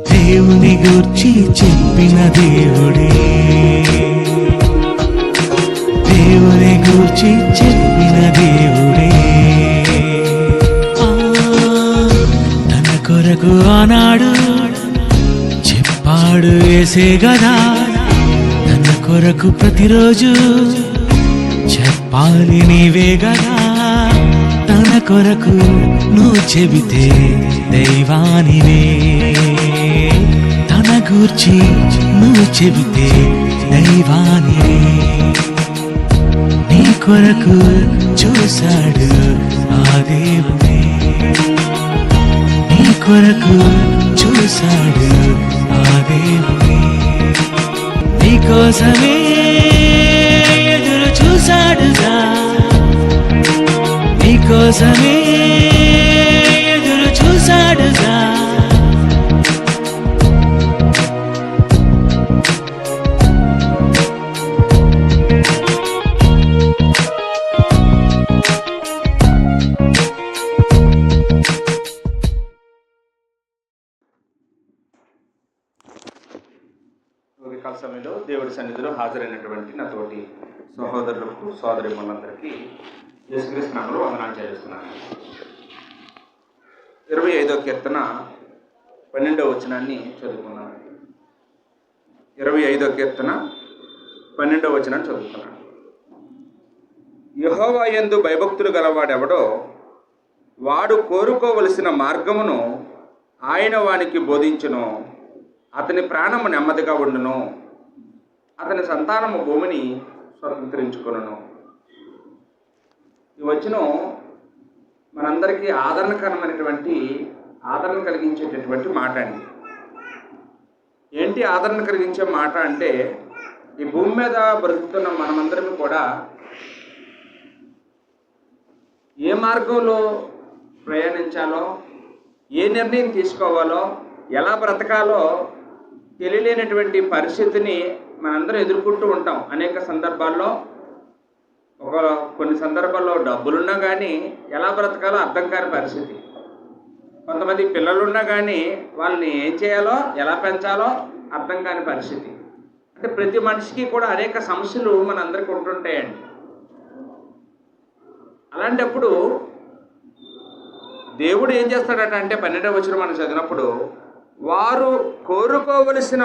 దేవుని గూర్చి చెప్పిన దేవుడే, దేవుని గూర్చి చెప్పిన దేవుడే. తన కొరకు ఆనాడు చెప్పాడు యేసే గదా, తన కొరకు ప్రతిరోజు చెప్పాలి నీవే గదా. తన కొరకు నువ్వు చెబితే దైవానివే, తన గూర్చి నువ్వు చెబితే దైవానివే. నీ కొరకు చూశాడు ఆ దేవుడే, నీ కొరకు చూశాడు ఆ దేవుడే. నీకోసమే ఎదురు చూశాడుగా, నీకోసమే ఎదురు చూశాడుగా. ఉదయకాల సమయంలో దేవుడి సన్నిధిలో హాజరైనటువంటి నా తోటి సహోదరులకు సోదరిమణులందరికీ యేసుక్రీస్తు నామములో వందనాలు చెల్లిస్తున్నాను. 25వ కీర్తన 12వ వచనాన్ని చదువుకున్నాను. 25వ కీర్తన 12వ వచనాన్ని చదువుకున్నాను. యెహోవా యందు భయభక్తులు గలవాడెవడో వాడు కోరుకోవలసిన మార్గమును ఆయన వానికి బోధించును. అతని ప్రాణము నెమ్మదిగా ఉండును, అతని సంతానము భూమిని స్వతంత్రించుకొనును. ఈ వచనం మనందరికీ ఆదరణ కలిగించేటటువంటి మాట అండి. ఏంటి ఆదరణ కలిగించే మాట అంటే, ఈ భూమి మీద బ్రతుకుతున్న మనమందరం కూడా ఏ మార్గంలో ప్రయాణించాలో, ఏ నిర్ణయం తీసుకోవాలో, ఎలా బ్రతకాలో తెలియలేనటువంటి పరిస్థితిని మనందరం ఎదుర్కొంటూ ఉంటాం. అనేక సందర్భాల్లో, కొన్ని సందర్భాల్లో డబ్బులున్నా కానీ ఎలా బ్రతకాలో అర్థం కాని పరిస్థితి. కొంతమంది పిల్లలున్నా కానీ వాళ్ళని ఏం చేయాలో, ఎలా పెంచాలో అర్థం కాని పరిస్థితి. అంటే ప్రతి మనిషికి కూడా అనేక సమస్యలు మనందరికీ ఉంటుంటాయండి. అలాంటప్పుడు దేవుడు ఏం చేస్తాడట అంటే 12వ వచనం మనం చదివినప్పుడు, వారు కోరుకోవలసిన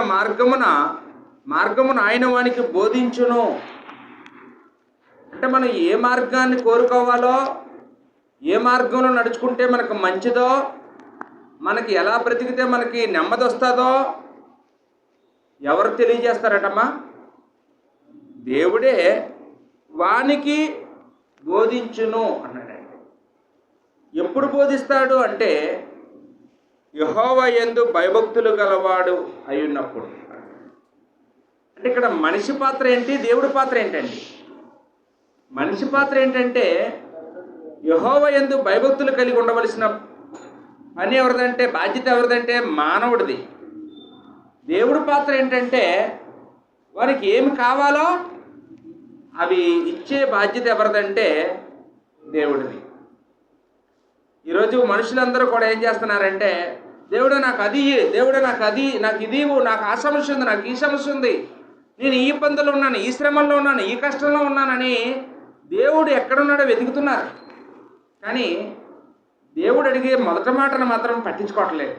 మార్గమును ఆయన వానికి బోధించును. అంటే మనం ఏ మార్గాన్ని కోరుకోవాలో, ఏ మార్గంలో నడుచుకుంటే మనకు మంచిదో, మనకి ఎలా బ్రతికితే మనకి నెమ్మది వస్తుందో ఎవరు తెలియజేస్తారటమ్మా? దేవుడే వానికి బోధించును అన్నాడండి. ఎప్పుడు బోధిస్తాడు అంటే, యెహోవా యందు భయభక్తులు గలవాడు అయ్యున్నప్పుడు. అంటే ఇక్కడ మనిషి పాత్ర ఏంటి, దేవుడి పాత్ర ఏంటండి? మనిషి పాత్ర ఏంటంటే, యెహోవా యందు భయభక్తులు కలిగి ఉండవలసిన పని ఎవరిదంటే, బాధ్యత ఎవరిదంటే మానవుడిది. దేవుడి పాత్ర ఏంటంటే, వారికి ఏమి కావాలో అవి ఇచ్చే బాధ్యత ఎవరిదంటే దేవుడిది. ఈరోజు మనుషులందరూ కూడా ఏం చేస్తున్నారంటే, దేవుడు నాకు అది, దేవుడు నాకు అది, నాకు ఇది, నాకు ఆ సమస్య ఉంది, నాకు ఈ సమస్య ఉంది, నేను ఈ ఇబ్బందులు ఉన్నాను, ఈ శ్రమల్లో ఉన్నాను, ఈ కష్టంలో ఉన్నానని దేవుడు ఎక్కడున్నాడో వెతుకుతున్నారు. కానీ దేవుడు అడిగే మొదటి మాటను మాత్రం పట్టించుకోవట్లేదు.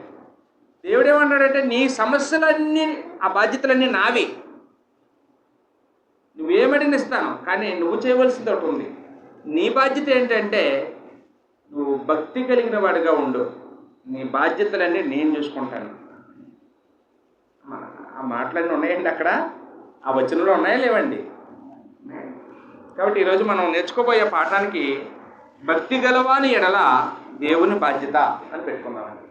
దేవుడు ఏమన్నాడంటే, నీ సమస్యలన్నీ, ఆ బాధ్యతలన్నీ నావి, నువ్వేమడిని ఇస్తాను, కానీ నువ్వు చేయవలసింది ఒకటి ఉంది. నీ బాధ్యత ఏంటంటే, నువ్వు భక్తి కలిగిన వాడిగా ఉండు, నీ బాధ్యతలన్నీ నేను చూసుకుంటాను. ఆ మాటలన్నీ ఉన్నాయండి అక్కడ, ఆ వచనంలో ఉన్నాయా లేవండి? కాబట్టి ఈరోజు మనం నేర్చుకోబోయే పాఠానికి భక్తి గలవాని ఎడల దేవుని బాధ్యత అని పెట్టుకున్నామండి.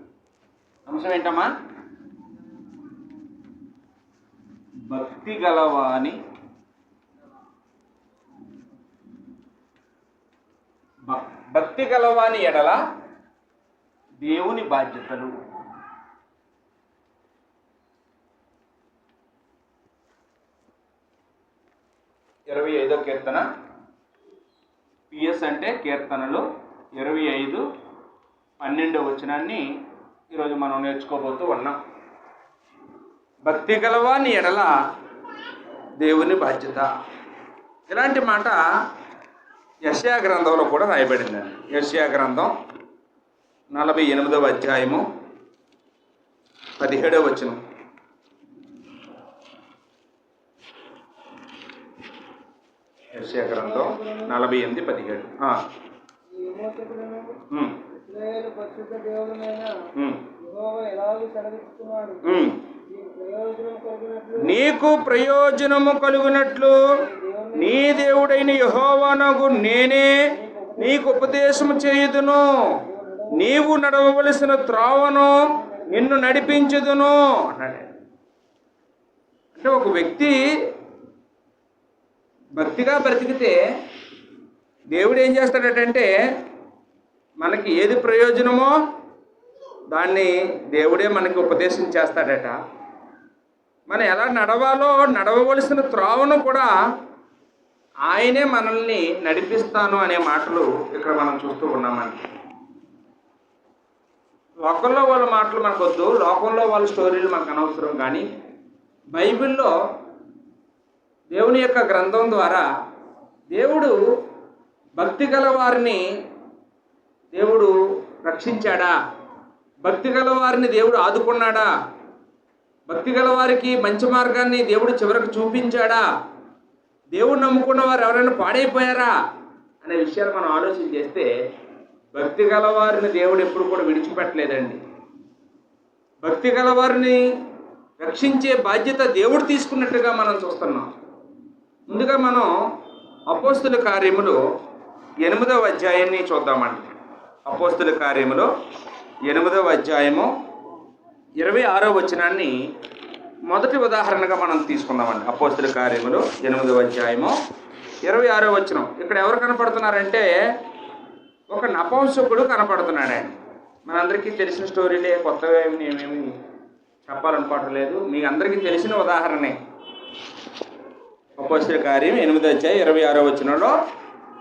అంశం ఏంటమ్మా? భక్తి గలవాని భక్తి గలవాని ఎడల దేవుని బాధ్యతలు. 25వ కీర్తన, పిఎస్ అంటే కీర్తనలు 25:12 వచనాన్ని ఈరోజు మనం నేర్చుకోబోతూ ఉన్నాం. భక్తి గలవాని ఎడల దేవుని బాధ్యత. ఇలాంటి మాట యెషయా గ్రంథంలో కూడా రాయబడిందండి. యెషయా గ్రంథం 48వ అధ్యాయము 17వ వచనం. యెషయా గ్రంథం 48:17. నీకు ప్రయోజనము కలుగునట్లు నీ దేవుడైన యెహోవానగు నేనే నీకు ఉపదేశము చేయుదును, నీవు నడవవలసిన త్రోవను నిన్ను నడిపించుదును అన్నాడు. అంటే ఒక వ్యక్తి భక్తిగా బ్రతికితే దేవుడు ఏం చేస్తాడటంటే మనకి ఏది ప్రయోజనమో దాన్ని దేవుడే మనకి ఉపదేశం చేస్తాడట. మనం ఎలా నడవాలో నడవవలసిన త్రోవను కూడా ఆయనే మనల్ని నడిపిస్తాను అనే మాటలు ఇక్కడ మనం చూస్తూ ఉన్నామండి. లోకంలో వాళ్ళ మాటలు మనకు వద్దు, లోకంలో వాళ్ళ స్టోరీలు మనకు అనవసరం. కానీ బైబిల్లో దేవుని యొక్క గ్రంథం ద్వారా దేవుడు భక్తి గల వారిని దేవుడు రక్షించాడా, భక్తి గల వారిని దేవుడు ఆదుకున్నాడా, భక్తి గల వారికి మంచి మార్గాన్ని దేవుడు చివరికి చూపించాడా, దేవుడు నమ్ముకున్న వారు ఎవరైనా పాడైపోయారా అనే విషయాలు మనం ఆలోచన చేస్తే భక్తి గల వారిని దేవుడు ఎప్పుడు కూడా విడిచిపెట్టలేదండి. భక్తి గల వారిని రక్షించే బాధ్యత దేవుడు తీసుకున్నట్టుగా మనం చూస్తున్నాం. ముందుగా మనం అపోస్తుల కార్యములు 8వ అధ్యాయాన్ని చూద్దామండి. అపోస్తుల కార్యములు 8వ అధ్యాయము 26వ వచనాన్ని మొదటి ఉదాహరణగా మనం తీసుకుందామండి. అపోస్తుల కార్యములు 8వ అధ్యాయము 26వ వచనం. ఇక్కడ ఎవరు కనపడుతున్నారంటే ఒక నపుంసకుడు కనపడుతున్నాడు. మనందరికీ తెలిసిన స్టోరీలే, కొత్తగా ఏమేమి చెప్పాలనుకోవటం లేదు, మీకు అందరికీ తెలిసిన ఉదాహరణే. అపోస్తుల కార్యం 8వ అధ్యాయం 26వ వచనంలో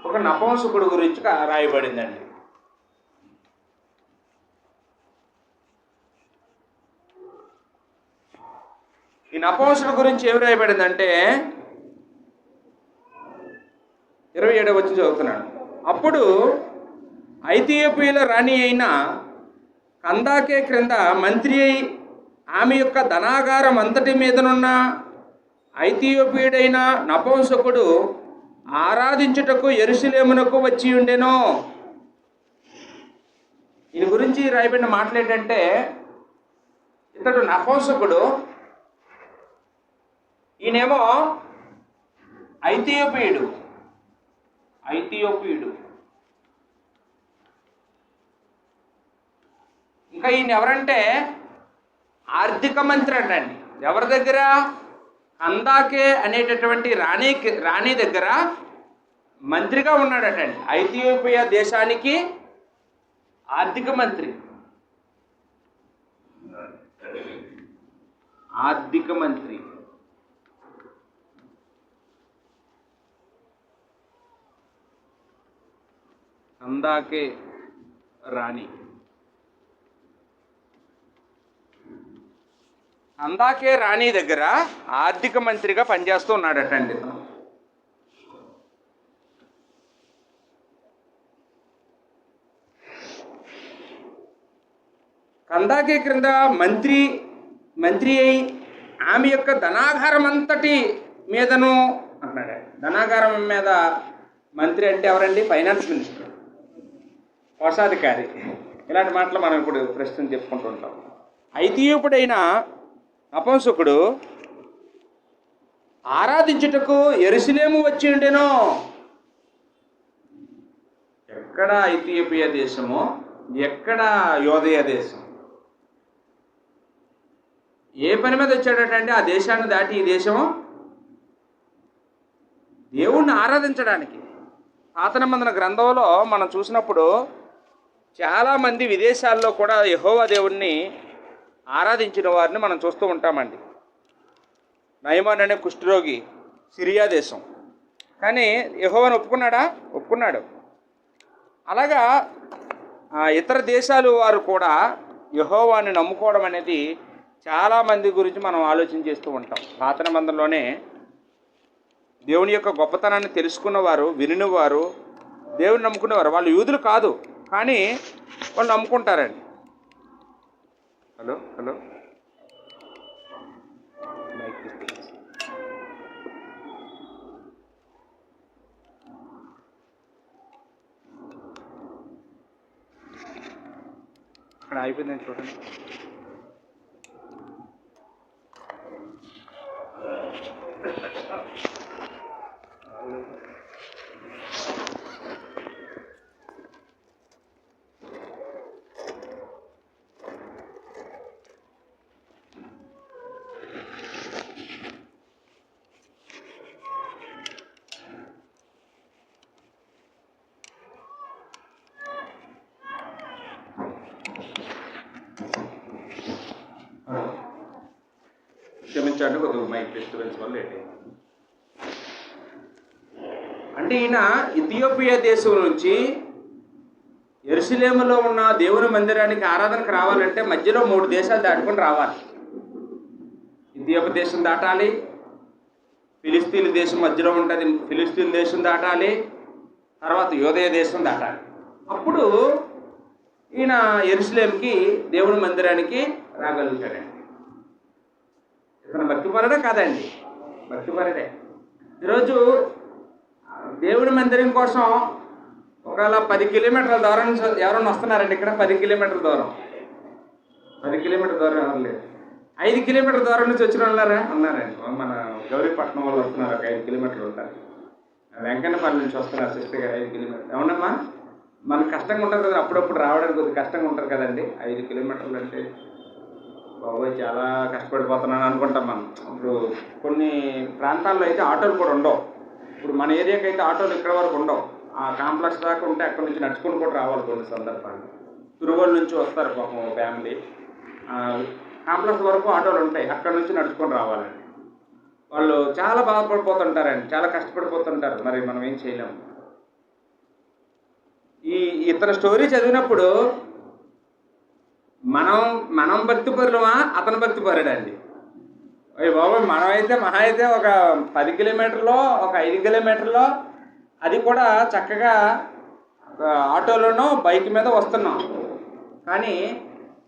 ఒక నపుంసకుడు గురించి రాయబడిందండి. ఈ నపుంసకుడు గురించి ఏమి రాయబడిందంటే 27వ వచనం చదువుతున్నాడు. అప్పుడు ఐథియోపియాల రాణి అయిన కందాకే క్రింద మంత్రి అయి ఆమె యొక్క ధనాగారం అంతటి మీదనున్న ఐథియోపియుడైన నపుంసకుడు ఆరాధించుటకు యెరూషలేమునకు వచ్చి ఉండెను. దీని గురించి రాయబడిన మాటలు ఏంటంటే ఇతడు నపుంసకుడు, ఈయనేమో ఐథియోపియుడు. ఇంకా ఈయన ఎవరంటే ఆర్థిక మంత్రి అంటండి. ఎవరి దగ్గర? కందాకే అనేటటువంటి రాణి దగ్గర మంత్రిగా ఉన్నాడటండి. ఐథియోపియా దేశానికి ఆర్థిక మంత్రి. కందాకే రాణి. కందాకే రాణి దగ్గర ఆర్థిక మంత్రిగా పనిచేస్తూ ఉన్నాడటండి. కందాకే క్రింద మంత్రి అయి ఆమె యొక్క ధనాగారం అంతటి మీదను అంటున్నాడు. ధనాగారం మీద మంత్రి అంటే ఎవరండి? ఫైనాన్స్ మినిస్టర్, కోశాధికారి. ఇలాంటి మాటలు మనం ఇప్పుడు ప్రస్తుతం చెప్పుకుంటూ ఉంటాం. ఐథియోపుడైన నపుంసకుడు ఆరాధించుటకు యెరూషలేము వచ్చి ఉండెను. ఎక్కడ ఐథియోపియా దేశమో, ఎక్కడ యోదయ దేశం? ఏ పని మీద వచ్చాడటంటే ఆ దేశాన్ని దాటి ఈ దేశము దేవుణ్ణి ఆరాధించడానికి. పాత నిబంధన గ్రంథంలో మనం చూసినప్పుడు చాలామంది విదేశాల్లో కూడా యెహోవా దేవుణ్ణి ఆరాధించిన వారిని మనం చూస్తూ ఉంటామండి. నయమాన్ అనే కుష్ఠరోగి సిరియా దేశం, కానీ యెహోవాను ఒప్పుకున్నాడు. అలాగా ఇతర దేశాలు వారు కూడా యెహోవాని నమ్ముకోవడం అనేది చాలామంది గురించి మనం ఆలోచన చేస్తూ ఉంటాం. పాత నిబంధనలోనే దేవుని యొక్క గొప్పతనాన్ని తెలుసుకున్నవారు, వినినవారు, దేవుని నమ్ముకునేవారు. వాళ్ళు యూదులు కాదు, కానీ వాళ్ళు నమ్ముకుంటారండి. హలో హలో అక్కడ అయిపోయిందని చూడండి. క్షమించండి, కొద్దిగా మైక్ డిస్టర్బెన్స్ వల్ల లేట్ అయింది. అంటే ఈయన ఇథియోపియా దేశం నుంచి యెరూషలేములో ఉన్న దేవుని మందిరానికి ఆరాధనకు రావాలంటే మధ్యలో 3 దేశాలు దాటుకొని రావాలి. ఇథియోపియా దేశం దాటాలి, ఫిలిస్తీన్ దేశం మధ్యలో ఉంటుంది, ఫిలిస్తీన్ దేశం దాటాలి, తర్వాత యూదయ దేశం దాటాలి. అప్పుడు ఈయన యెరూషలేంకి దేవుని మందిరానికి రాగలుగుతాడండి. ఇతను భక్తిపరుడే కాదండి, భక్తిపరుడే. ఈరోజు దేవుడి మందిరం కోసం ఒకవేళ 10 కిలోమీటర్ల దూరం నుంచి ఎవరన్నా వస్తున్నారండి. ఇక్కడ 10 కిలోమీటర్ల దూరం, 10 కిలోమీటర్ల దూరం ఎవరు లేదు. 5 కిలోమీటర్ల దూరం నుంచి వచ్చిన ఉన్నారండి. మన గౌరీపట్నం వాళ్ళు వస్తున్నారు, ఒక 5 కిలోమీటర్లు ఉంటారు. వెంకన్నపల్లి నుంచి వస్తున్నారు సిస్టర్ గారు, 5 కిలోమీటర్లు. అవునమ్మా, మనకు కష్టంగా ఉంటుంది కదా, అప్పుడప్పుడు రావడానికి కొద్దిగా కష్టంగా ఉంటుంది కదండి. 5 కిలోమీటర్లు అంటే బాబోయ్ చాలా కష్టపడిపోతున్నాను అనుకుంటాం మనం. ఇప్పుడు కొన్ని ప్రాంతాల్లో అయితే ఆటోలు కూడా ఉండవు. ఇప్పుడు మన ఏరియాకి అయితే ఆటోలు ఇక్కడ వరకు ఉండవు. ఆ కాంప్లెక్స్ దాకా ఉంటే అక్కడి నుంచి నడుచుకుని కూడా రావాలి కొన్ని సందర్భాలు. తిరువూరు నుంచి వస్తారు పాపం ఫ్యామిలీ, కాంప్లెక్స్ వరకు ఆటోలు ఉంటాయి, అక్కడి నుంచి నడుచుకొని రావాలండి. వాళ్ళు చాలా బాధపడిపోతుంటారండి, చాలా కష్టపడిపోతుంటారు. మరి మనం ఏం చేయలేము. ఇతర స్టోరీ చదివినప్పుడు మనం భక్తిపరులమా, అతను భక్తిపరుడండి. అయ్యి బాబు, మనమైతే మహా అయితే ఒక 10 కిలోమీటర్లో, ఒక 5 కిలోమీటర్లో, అది కూడా చక్కగా ఆటోలోనో బైక్ మీద వస్తున్నాం. కానీ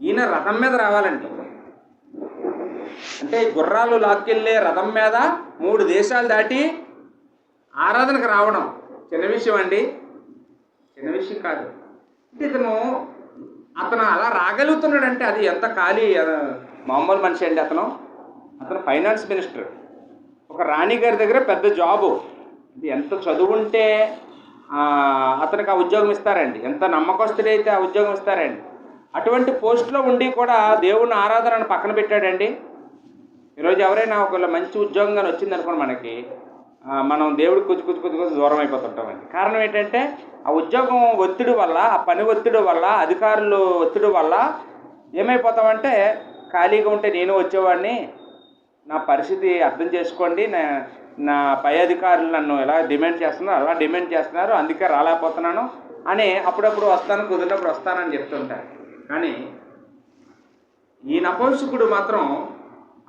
ఈయన రథం మీద రావాలండి. అంటే గుర్రాలు లాక్కెళ్ళే రథం మీద 3 దేశాలు దాటి ఆరాధనకు రావడం చిన్న విషయం అండి, చిన్న విషయం కాదు. అంటే అతను అలా రాగలుగుతున్నాడంటే అది ఎంత ఖాళీ మామూలు మనిషి అండి. అతను ఫైనాన్స్ మినిస్టర్, ఒక రాణి గారి దగ్గర పెద్ద జాబు. ఇది ఎంత చదువుంటే అతనికి ఆ ఉద్యోగం ఇస్తారండి, ఎంత నమ్మకస్తుడైతే ఆ ఉద్యోగం ఇస్తారండి. అటువంటి పోస్టులో ఉండి కూడా దేవుని ఆరాధనను పక్కన పెట్టాడండి. ఈరోజు ఎవరైనా ఒకవేళ మంచి ఉద్యోగంగా వచ్చిందనుకోండి మనకి, మనం దేవుడికి కొద్ది దూరం అయిపోతుంటామండి. కారణం ఏంటంటే ఆ ఉద్యోగం ఒత్తిడి వల్ల, ఆ పని ఒత్తిడి వల్ల, అధికారులు ఒత్తిడి వల్ల ఏమైపోతామంటే, ఖాళీగా ఉంటే నేను వచ్చేవాడిని, నా పరిస్థితి అర్థం చేసుకోండి, నా పై అధికారులు నన్ను ఎలా డిమాండ్ చేస్తున్నారు అలా డిమాండ్ చేస్తున్నారు, అందుకే రాలేకపోతున్నాను అని అప్పుడప్పుడు వస్తాను, కుదిరినప్పుడు వస్తానని చెప్తుంటారు. కానీ ఈ నపుంసకుడు మాత్రం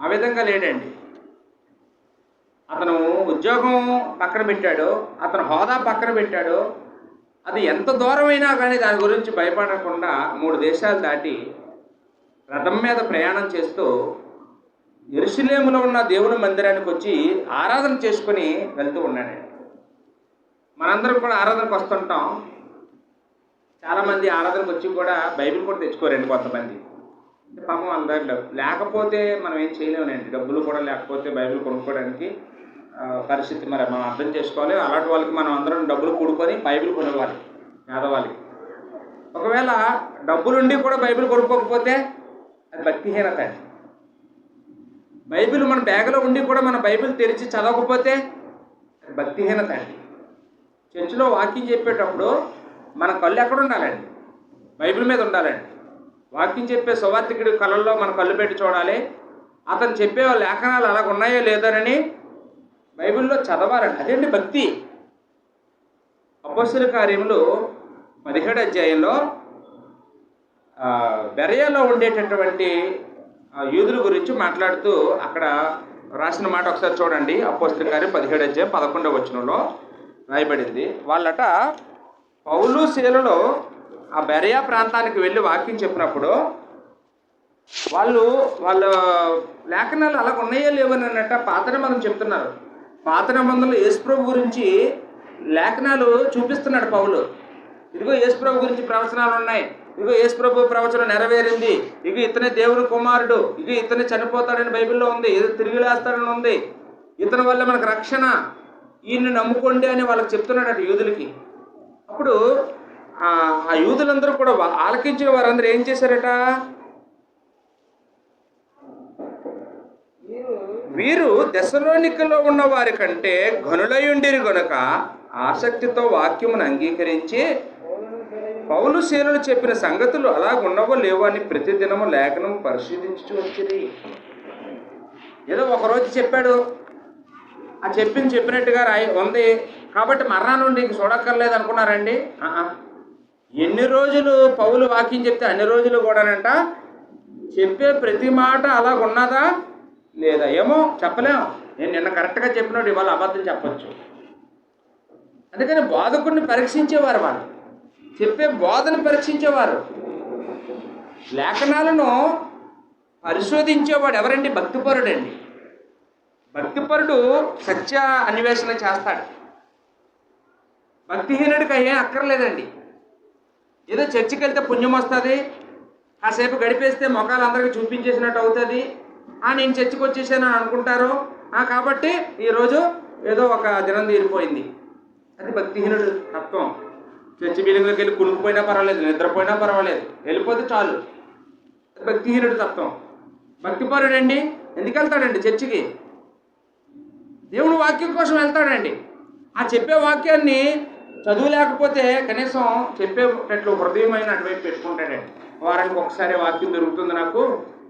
ఆ విధంగా లేడండి. అతను ఉద్యోగం పక్కన పెట్టాడు, అతను హోదా పక్కన పెట్టాడు. అది ఎంత దూరమైనా కానీ దాని గురించి భయపడకుండా 3 దేశాలు దాటి రథం మీద ప్రయాణం చేస్తూ యెరూషలేములో ఉన్న దేవుని మందిరానికి వచ్చి ఆరాధన చేసుకుని వెళ్తూ ఉన్నాడు. మనందరం కూడా ఆరాధనకు వస్తుంటాం. చాలామంది ఆరాధనకు వచ్చి కూడా బైబిల్ కూడా తెచ్చుకోరండి. కొంతమంది పాపం అందరి లేకపోతే మనం ఏం చేయలేమనండి. డబ్బులు కూడా లేకపోతే బైబిల్ కొనుక్కోవడానికి పరిస్థితి మరి మనం అర్థం చేసుకోవాలి. అలాంటి వాళ్ళకి మనం అందరం డబ్బులు కూడుకొని బైబిల్ కొనేవాలి, పేదవాళ్ళకి. ఒకవేళ డబ్బులుండి కూడా బైబిల్ కొనుక్కోకపోతే అది భక్తిహీనత అండి. బైబిల్ మన బ్యాగ్లో ఉండి కూడా మన బైబిల్ తెరిచి చదవకపోతే అది భక్తిహీనత అండి. చర్చిలో వాక్యం చెప్పేటప్పుడు మన కళ్ళు ఎక్కడ ఉండాలండి? బైబిల్ మీద ఉండాలండి. వాక్యం చెప్పే సువార్తికుడి కళ్ళల్లో మన కళ్ళు పెట్టి చూడాలి. అతను చెప్పే లేఖనాలు అలాగ ఉన్నాయో లేదోనని బైబిల్లో చదవాలండి. అదేంటి భక్తి. అపోస్తలుల కార్యములు 17వ అధ్యాయంలో బెరయాలో ఉండేటటువంటి యూదుల గురించి మాట్లాడుతూ అక్కడ రాసిన మాట ఒకసారి చూడండి. అపోస్తలుల కార్యం 17:11 రాయబడింది. వాళ్ళట పౌలు శీలలో ఆ బెరయా ప్రాంతానికి వెళ్ళి వాక్యం చెప్పినప్పుడు వాళ్ళ లేఖనాలు అలాగ ఉన్నాయో లేవని అన్నట్ట పాత నిబంధనలు చెప్తున్నారు. పాత నిబంధనలు యేసుప్రభు గురించి లేఖనాలు చూపిస్తున్నాడు పౌలు. ఇదిగో యేసుప్రభు గురించి ప్రవచనాలు ఉన్నాయి, ఇదిగో యేసుప్రభు ప్రవచనం నెరవేరింది, ఇక ఇతనే దేవుని కుమారుడు, ఇక ఇతనే చనిపోతాడని బైబిల్లో ఉంది, ఏదో తిరిగి లేస్తాడని ఉంది, ఇతని వల్ల మనకు రక్షణ, ఈయన్ని నమ్ముకోండి అని వాళ్ళకి చెప్తున్నాడట యూదులకి. అప్పుడు ఆ యూదులందరూ కూడా ఆలకించిన వారందరూ ఏం చేశారట, వీరు దెసలోనికలో ఉన్న వారి కంటే ఘనులయుండిరి గనుక ఆసక్తితో వాక్యమును అంగీకరించి పౌలు శీలలు చెప్పిన సంగతులు అలాగున్నవో లేవో అని ప్రతిదినము లేఖనం పరిశీలించు వచ్చింది. ఏదో ఒకరోజు చెప్పాడు, ఆ చెప్పినట్టుగా ఉంది కాబట్టి మరణం నుండి ఇంక చూడక్కర్లేదు అనుకున్నారండి. ఎన్ని రోజులు పౌలు వాక్యం చెప్తే అన్ని రోజులు కూడానంట చెప్పే ప్రతి మాట అలాగున్నదా లేదా ఏమో చెప్పలేము. నేను నిన్న కరెక్ట్గా చెప్పినట్టు ఇవాళ అబద్ధం చెప్పచ్చు. అందుకని బోధకుడిని పరీక్షించేవారు, వాళ్ళు చెప్పే బోధను పరీక్షించేవారు. లేఖనాలను పరిశోధించేవాడు ఎవరండి? భక్తిపరుడు అండి. భక్తిపరుడు సత్య అన్వేషణ చేస్తాడు. భక్తిహీనుడికి ఏం అక్కర్లేదండి. ఏదో చర్చికి వెళ్తే పుణ్యం వస్తుంది, కాసేపు గడిపేస్తే మొఖాలు అందరికీ చూపించేసినట్టు అవుతుంది, నేను చర్చికి వచ్చేసాను అని అనుకుంటారు. కాబట్టి ఈరోజు ఏదో ఒక దినం తీరిపోయింది. అది భక్తిహీనుడు తత్వం. చర్చి బిల్డింగ్లోకి వెళ్ళి కునుకుపోయినా పర్వాలేదు, నిద్రపోయినా పర్వాలేదు, వెళ్ళిపోతే చాలు. భక్తిహీనుడు తత్వం. భక్తిపరుడండి ఎందుకు వెళ్తాడండి చర్చికి? దేవుడు వాక్యం కోసం వెళ్తాడండి. ఆ చెప్పే వాక్యాన్ని చదువు లేకపోతే కనీసం చెప్పేటట్లు హృదయమైన అటువైపు పెట్టుకుంటాడండి. వారానికి ఒకసారి వాక్యం దొరుకుతుంది నాకు,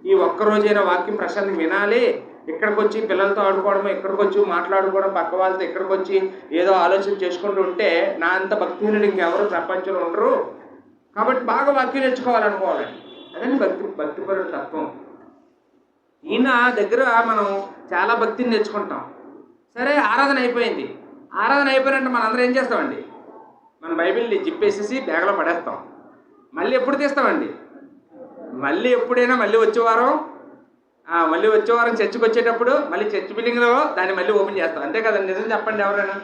ఈ ఒక్కరోజైనా వాక్యం ప్రశాంతంగా వినాలి, ఇక్కడికి వచ్చి పిల్లలతో ఆడుకోవడము, ఇక్కడికి వచ్చి మాట్లాడుకోవడం, పక్క వాళ్ళతో ఇక్కడికి వచ్చి ఏదో ఆలోచన చేసుకుంటూ ఉంటే నా అంత భక్తిహీనుడు ఇంకెవరు ప్రపంచంలో ఉండరు, కాబట్టి బాగా వాక్యం నేర్చుకోవాలనుకోవాలండి. అదండి భక్తిపరుడు తత్వం. ఈయన దగ్గర మనం చాలా భక్తిని నేర్చుకుంటాం. సరే, ఆరాధన అయిపోయింది. ఆరాధన అయిపోయినట్టు మనం అందరం ఏం చేస్తామండి? మన బైబిల్ని జిప్పేసేసి బ్యాగ్లో పడేస్తాం. మళ్ళీ ఎప్పుడు తీస్తామండి? మళ్ళీ ఎప్పుడైనా మళ్ళీ వచ్చే వారం చర్చికి వచ్చేటప్పుడు మళ్ళీ చర్చ్ బిల్డింగ్లో దాన్ని మళ్ళీ ఓపెన్ చేస్తాం. అంతే కదండి? నిజం చెప్పండి ఎవరైనా.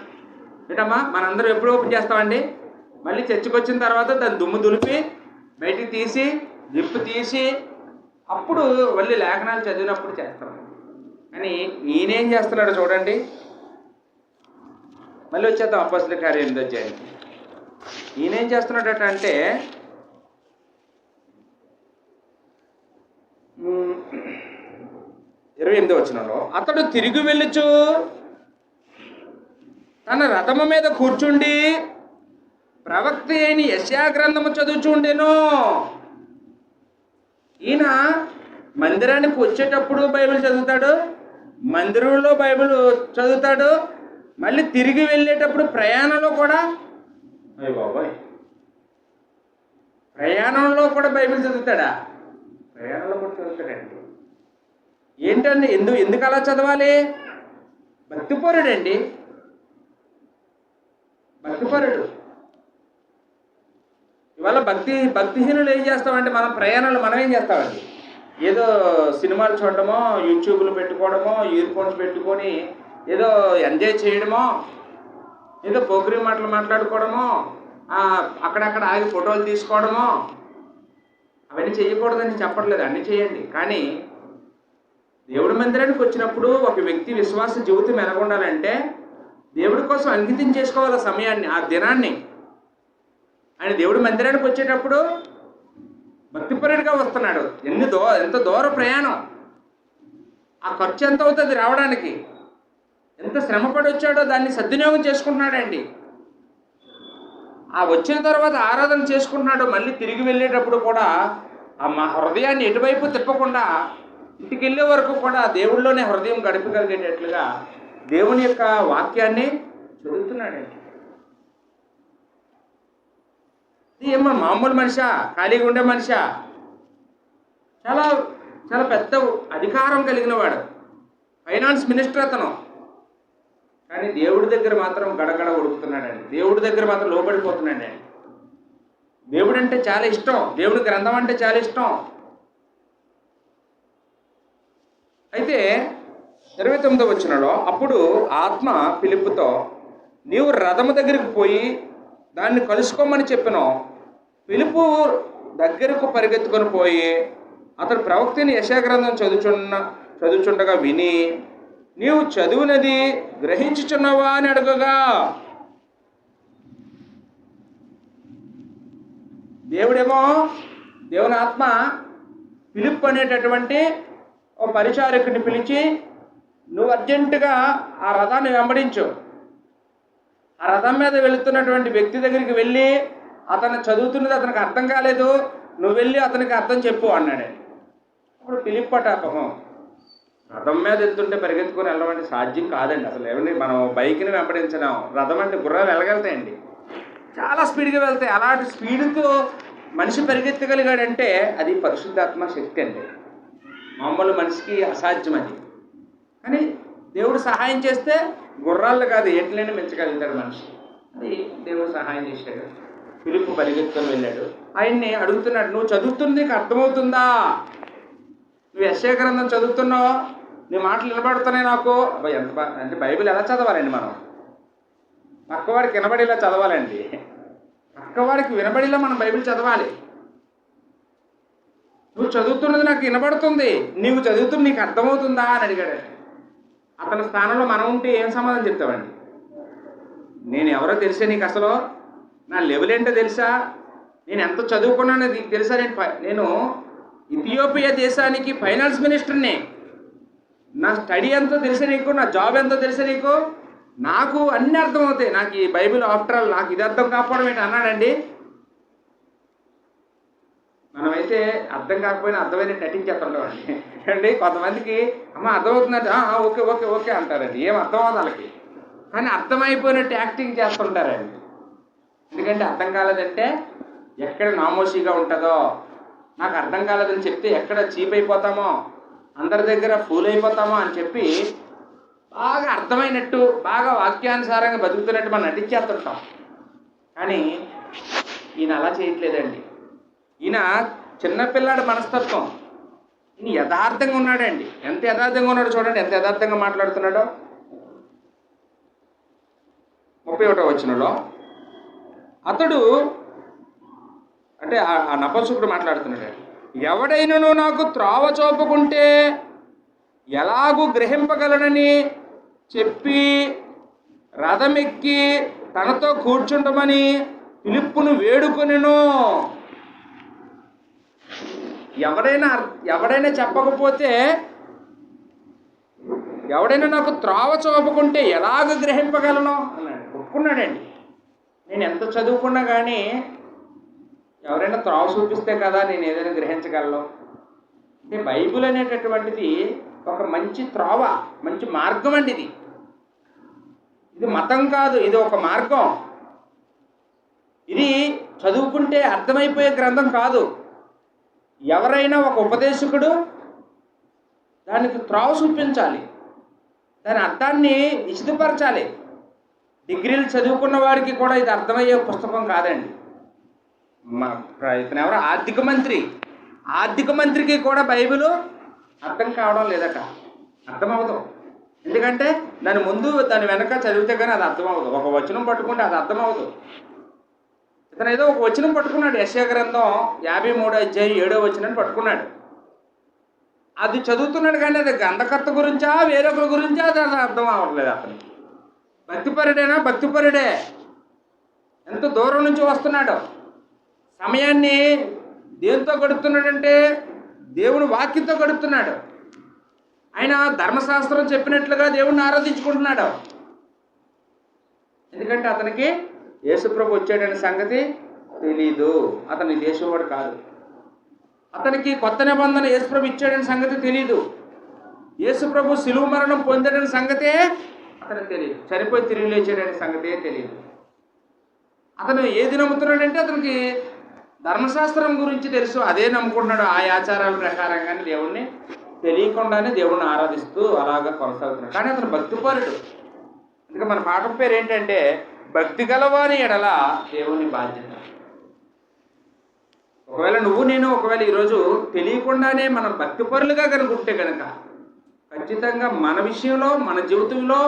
ఏంటమ్మా, మనందరం ఎప్పుడు ఓపెన్ చేస్తామండి? మళ్ళీ చర్చికి వచ్చిన తర్వాత దాన్ని దుమ్ము దులిపి బయటికి తీసి జిప్పు తీసి అప్పుడు మళ్ళీ లేఖనాలు చదివినప్పుడు చేస్తాం. కానీ ఈయనేం చేస్తున్నాడో చూడండి. మళ్ళీ వచ్చేద్దాం అపోస్తలుల కార్యం 8వ అధ్యాయానికి. ఈయనేం చేస్తున్నాడట అంటే 28వ వచనంలో, అతడు తిరిగి వెళ్ళుచు తన రథము మీద కూర్చుండి ప్రవక్త అయిన యెషయా గ్రంథము చదువుచుండెను. ఈయన మందిరానికి వచ్చేటప్పుడు బైబిల్ చదువుతాడు, మందిరంలో బైబిల్ చదువుతాడు, మళ్ళీ తిరిగి వెళ్ళేటప్పుడు ప్రయాణంలో కూడా ప్రయాణంలో కూడా బైబిల్ చదువుతాడా? ప్రయాణంలో కూడా చదువుతాడండి. ఏంటండి, ఎందుకు అలా చదవాలి? భక్తిపరుడండి, భక్తిపరుడు. ఇవాళ భక్తిహీనులు ఏం చేస్తామంటే మనం ప్రయాణాలు మనం ఏం చేస్తామండి? ఏదో సినిమాలు చూడడమో, యూట్యూబ్లు పెట్టుకోవడమో, ఇయర్ ఫోన్స్ పెట్టుకొని ఏదో ఎంజాయ్ చేయడమో, ఏదో పోకిరి మాటలు మాట్లాడుకోవడమో, అక్కడక్కడ ఆగి ఫోటోలు తీసుకోవడమో, అవన్నీ చేయకూడదని చెప్పట్లేదు, అన్నీ చేయండి. కానీ దేవుడి మందిరానికి వచ్చినప్పుడు ఒక వ్యక్తి విశ్వాస జీవితం ఎలాగుండాలంటే దేవుడి కోసం అంకితం చేసుకోవాలి సమయాన్ని, ఆ దినాన్ని. ఆయన దేవుడి మందిరానికి వచ్చేటప్పుడు భక్తిపరుడిగా వస్తున్నాడు. ఎంత దూర ప్రయాణం, ఆ ఖర్చు ఎంత అవుతుంది రావడానికి, ఎంత శ్రమపడి వచ్చాడో దాన్ని సద్వినియోగం చేసుకుంటున్నాడండి. ఆ వచ్చిన తర్వాత ఆరాధన చేసుకుంటున్నాడు. మళ్ళీ తిరిగి వెళ్ళేటప్పుడు కూడా ఆ హృదయాన్ని ఎటువైపు తిప్పకుండా ఇంటికి వెళ్ళే వరకు కూడా దేవుడిలోనే హృదయం గడపగలిగేటట్లుగా దేవుని యొక్క వాక్యాన్ని చదువుతున్నాడండి. ఏమో మామూలు మనిషా, ఖాళీగా ఉండే మనిషా? చాలా చాలా పెద్ద అధికారం కలిగిన వాడు, ఫైనాన్స్ మినిస్టర్ అతను. కానీ దేవుడి దగ్గర మాత్రం గడగడ ఉడుకుతున్నాడండి, దేవుడి దగ్గర మాత్రం లోబడిపోతున్నాడండి. దేవుడు అంటే చాలా ఇష్టం, దేవుడి గ్రంథం అంటే చాలా ఇష్టం. అయితే 29వ వచనంలో, అప్పుడు ఆత్మ ఫిలిప్పుతో, నీవు రథము దగ్గరికి పోయి దాన్ని కలుసుకోమని చెప్పాను. ఫిలిప్పు దగ్గరకు పరిగెత్తుకొని పోయి అతడు ప్రవక్తని యెషయా గ్రంథం చదువుచుండగా విని, నీవు చదివినది గ్రహించుచున్నావా అని అడగగా, దేవుని ఆత్మ ఫిలిప్ అనేటటువంటి ఒక పరిచారకుడిని పిలిచి, నువ్వు అర్జెంటుగా ఆ రథాన్ని వెంబడించు, ఆ రథం మీద వెళుతున్నటువంటి వ్యక్తి దగ్గరికి వెళ్ళి, అతను చదువుతున్నది అతనికి అర్థం కాలేదు, నువ్వు వెళ్ళి అతనికి అర్థం చెప్పు అన్నాడు. అప్పుడు ఫిలిప్ పాపం రథం మీద వెళ్తుంటే పరిగెత్తుకొని వెళ్ళడం అంటే సాధ్యం కాదండి అసలు. ఏమండి, మనం బైక్ని వెంబడించలేం, రథం అంటే గుర్రాలు వెళ్ళగలుగుతాయండి, చాలా స్పీడ్గా వెళ్తాయి. అలాంటి స్పీడ్తో మనిషి పరిగెత్తగలిగాడంటే అది పరిశుద్ధాత్మ శక్తి అండి, మామూలు మనిషికి అసాధ్యం అది. కానీ దేవుడు సహాయం చేస్తే గుర్రాలు కాదు ఎట్లైనా మించగలుగుతాడు మనిషి. అది దేవుడు సహాయం చేశాడు. ఫిలిప్పు పరిగెత్తుకొని వెళ్ళాడు, ఆయన్ని అడుగుతున్నాడు, నువ్వు చదువుతుంది నీకు అర్థమవుతుందా? నువ్వు యెషయా గ్రంథం చదువుతున్నావు, నీ మాటలు నిలబడుతున్నాయి నాకు. అబ్బాయి ఎంత బాగా అంటే బైబిల్ ఎలా చదవాలండి మనం? పక్కవాడికి వినబడేలా చదవాలండి, పక్కవాడికి వినబడేలా మనం బైబిల్ చదవాలి. నువ్వు చదువుతున్నది నాకు వినబడుతుంది, నీవు చదువుతున్నది నీకు అర్థమవుతుందా అని అడిగాడు. అతని స్థానంలో మనం ఉంటే ఏం సమాధానం చెప్తామండి? నేను ఎవరో తెలిసే నీకు, అసలు నా లెవెల్ ఏంటో తెలుసా, నేను ఎంత చదువుకున్నానో నీకు తెలుసా, నేను ఇథియోపియా దేశానికి ఫైనాన్స్ మినిస్టర్ని, నా స్టడీ ఎంతో తెలుసా నీకు, నా జాబ్ ఎంతో తెలుసా నీకు, నాకు అన్నీ అర్థమవుతాయి, నాకు ఈ బైబిల్ ఆఫ్టర్ ఆల్ నాకు ఇది అర్థం కాకపోవడం ఏంటి అన్నాడండి. మనమైతే అర్థం కాకపోయినా అర్థమైన నటించేస్తుండవండి అండి. కొంతమందికి అమ్మ అర్థమవుతుందంటే ఓకే ఓకే ఓకే అంటారండి, ఏం అర్థం అవుతుంది వాళ్ళకి, కానీ అర్థమైపోయినట్టు యాక్టింగ్ చేస్తుంటారండి. ఎందుకంటే అర్థం కాలేదంటే ఎక్కడ నామోషిగా ఉంటుందో, నాకు అర్థం కాలేదని చెప్తే ఎక్కడ చీప్ అయిపోతామో, అందరి దగ్గర ఫూల్ అయిపోతామో అని చెప్పి బాగా అర్థమైనట్టు, బాగా వాక్యానుసారంగా బతుకుతున్నట్టు మనం నటించేస్తుంటాం. కానీ ఈయన అలా చేయట్లేదండి. ఈయన చిన్నపిల్లాడి మనస్తత్వం, ఈయన యథార్థంగా ఉన్నాడండి. ఎంత యథార్థంగా ఉన్నాడో చూడండి, ఎంత యథార్థంగా మాట్లాడుతున్నాడో. 31వ వచనంలో అతడు అంటే ఆ నపుంసకుడు మాట్లాడుతున్నాడు, ఎవడైనను నాకు త్రోవ చూపకుంటే ఎలాగూ గ్రహింపగలనని చెప్పి రథమెక్కి తనతో కూర్చుండమని ఫిలిప్పును వేడుకొనెను. ఎవడైనా చెప్పకపోతే, ఎవడైనా నాకు త్రోవ చూపకుంటే ఎలాగ గ్రహింపగలను అన్నాడు. ఒప్పుకున్నాడండి, నేను ఎంత చదువుకున్నా కానీ ఎవరైనా త్రోవ చూపిస్తే కదా నేను ఏదైనా గ్రహించగలను. అంటే బైబిల్ అనేటటువంటిది ఒక మంచి త్రోవ, మంచి మార్గం అండి. ఇది మతం కాదు, ఇది ఒక మార్గం. ఇది చదువుకుంటే అర్థమైపోయే గ్రంథం కాదు. ఎవరైనా ఒక ఉపదేశకుడు దానికి త్రోవ చూపించాలి, దాని అర్థాన్ని విశదపరచాలి. డిగ్రీలు చదువుకున్న వారికి కూడా ఇది అర్థమయ్యే పుస్తకం కాదండి. ఇతను ఎవరో ఆర్థిక మంత్రికి కూడా బైబిల్ అర్థం కావడం లేదట, అర్థమవుతాం. ఎందుకంటే దాని ముందు దాని వెనక చదివితే కానీ అది అర్థమవుతుంది. ఒక వచనం పట్టుకుంటే అది అర్థమవుతుంది. ఇతను ఏదో ఒక వచనం పట్టుకున్నాడు, యెషయా గ్రంథం 53వ అధ్యాయం 7వ వచనాన్ని పట్టుకున్నాడు. అది చదువుతున్నాడు కానీ అది గ్రంథకర్త గురించా వేరొకరి గురించా అది అర్థం అవ్వట్లేదు అతనికి. భక్తిపరుడే ఎంతో దూరం నుంచి వస్తున్నాడు. సమయాన్ని దేంతో గడుపుతున్నాడంటే దేవుని వాక్యంతో గడుపుతున్నాడు. ఆయన ధర్మశాస్త్రం చెప్పినట్లుగా దేవుడిని ఆరాధించుకుంటున్నాడు. ఎందుకంటే అతనికి యేసుప్రభు వచ్చాడనే సంగతి తెలీదు. అతని దేశం వాడు కాదు. అతనికి కొత్త నిబంధన యేసుప్రభు ఇచ్చాడని సంగతి తెలీదు. యేసుప్రభు శిలువ మరణం పొందాడని సంగతే అతనికి తెలియదు. చనిపోయి తిరిగి లేచాడనే సంగతే తెలియదు. అతను ఏది నమ్ముతున్నాడంటే అతనికి ధర్మశాస్త్రం గురించి తెలుసు, అదే నమ్ముకుంటున్నాడు. ఆ ఆచారాల ప్రకారంగానే దేవుణ్ణి తెలియకుండానే దేవుణ్ణి ఆరాధిస్తూ అలాగా కొనసాగుతున్నాడు. కానీ అతను భక్తిపరుడు. అందుకే మన పాఠం పేరు ఏంటంటే భక్తి గలవాని ఎడల దేవుని బాధ్యత. ఒకవేళ నువ్వు నేను ఒకవేళ ఈరోజు తెలియకుండానే మనం భక్తిపరులుగా కనుకుంటే కనుక ఖచ్చితంగా మన విషయంలో, మన జీవితంలో,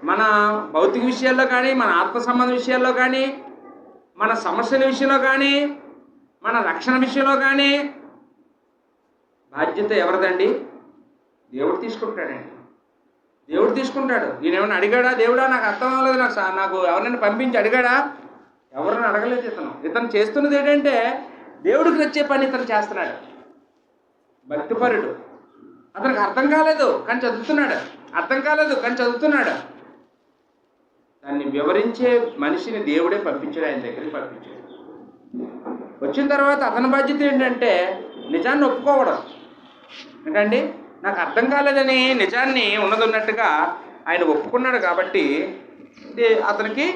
మన భౌతిక విషయాల్లో కానీ, మన ఆత్మ సంబంధ విషయాల్లో కానీ, మన సమస్యల విషయంలో కానీ, మన రక్షణ విషయంలో కానీ బాధ్యత ఎవరిదండి? దేవుడు తీసుకుంటాడండి. దేవుడు తీసుకుంటాడు. ఈయన ఏమైనా అడిగాడా? దేవుడా నాకు అర్థం అవ్వలేదు, నాకు ఎవరినైనా పంపించి అడిగాడా? ఎవరిని అడగలేదు. ఇతను చేస్తున్నది ఏంటంటే దేవుడికి వచ్చే పని ఇతను చేస్తున్నాడు. భక్తిపరుడు. అతనికి అర్థం కాలేదు కానీ చదువుతున్నాడు, అర్థం కాలేదు కానీ చదువుతున్నాడు. దాన్ని వివరించే మనిషిని దేవుడే పంపించాడు, ఆయన దగ్గరికి పంపించాడు. వచ్చిన తర్వాత అతని బాధ్యత ఏంటంటే నిజాన్ని ఒప్పుకోవడం. ఏంటండి, నాకు అర్థం కాలేదని నిజాన్ని ఉన్నదన్నట్టుగా ఆయన ఒప్పుకున్నాడు. కాబట్టి అతనికి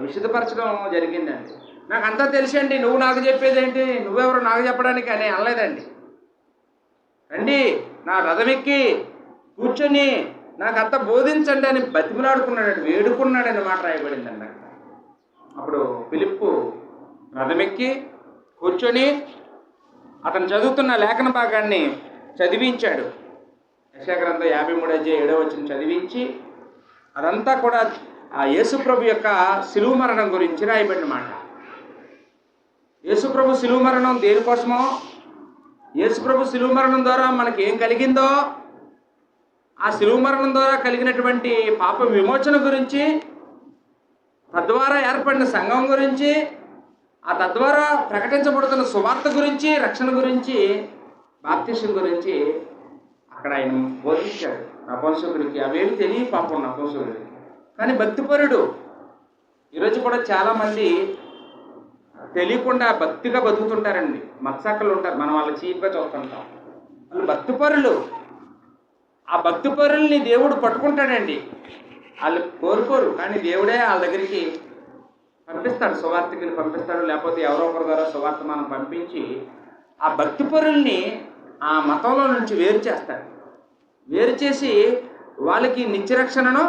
విశుద్ధపరచడం జరిగిందండి. నాకు అంతా తెలిసండి, నువ్వు నాకు చెప్పేది ఏంటి, నువ్వెవరు నాకు చెప్పడానికి అని అనలేదండి. రండి నా రథమెక్కి కూర్చొని నాకు అంతా బోధించండి అని బతిమలాడుకున్నాడండి, వేడుకున్నాడని మాట రాయబడిందండి అక్కడ. అప్పుడు ఫిలిప్పు రథమెక్కి కూర్చొని అతను చదువుతున్న లేఖన భాగాన్ని చదివించాడు. యెషయా గ్రంథం 53:7 చదివించి అదంతా కూడా ఆ యేసుప్రభు యొక్క శిలువ మరణం గురించి రాయబడిన మాట. యేసుప్రభు శిలువ మరణం దేనికోసమో, యేసుప్రభు శిలువ మరణం ద్వారా మనకి ఏం కలిగిందో, ఆ శిలువ మరణం ద్వారా కలిగినటువంటి పాప విమోచన గురించి, తద్వారా ఏర్పడిన సంఘం గురించి, ఆ తద్వారా ప్రకటించబడుతున్న సువార్త గురించి, రక్షణ గురించి, బాప్తిసం గురించి అక్కడ ఆయన బోధించాడు నపుంసకుడికి. అవేమి తెలియ పాపం నపుంసకుడికి, కానీ భక్తిపరుడు. ఈరోజు కూడా చాలామంది తెలియకుండా భక్తిగా బతుకుతుంటారండి. మత్సక్కలు ఉంటారు, మనం వాళ్ళ చీప్గా చూస్తుంటాం. వాళ్ళు భక్తిపరులు. ఆ భక్తిపరుల్ని దేవుడు పట్టుకుంటాడండి. వాళ్ళు కోరుకోరు కానీ దేవుడే వాళ్ళ దగ్గరికి పంపిస్తాడు, సువార్తకి పంపిస్తాడు. లేకపోతే ఎవరో ఒకరి ద్వారా సువార్త మనం పంపించి ఆ భక్తిపరుల్ని ఆ మతంలో నుంచి వేరు చేస్తాడు. వేరు చేసి వాళ్ళకి నిత్యరక్షణను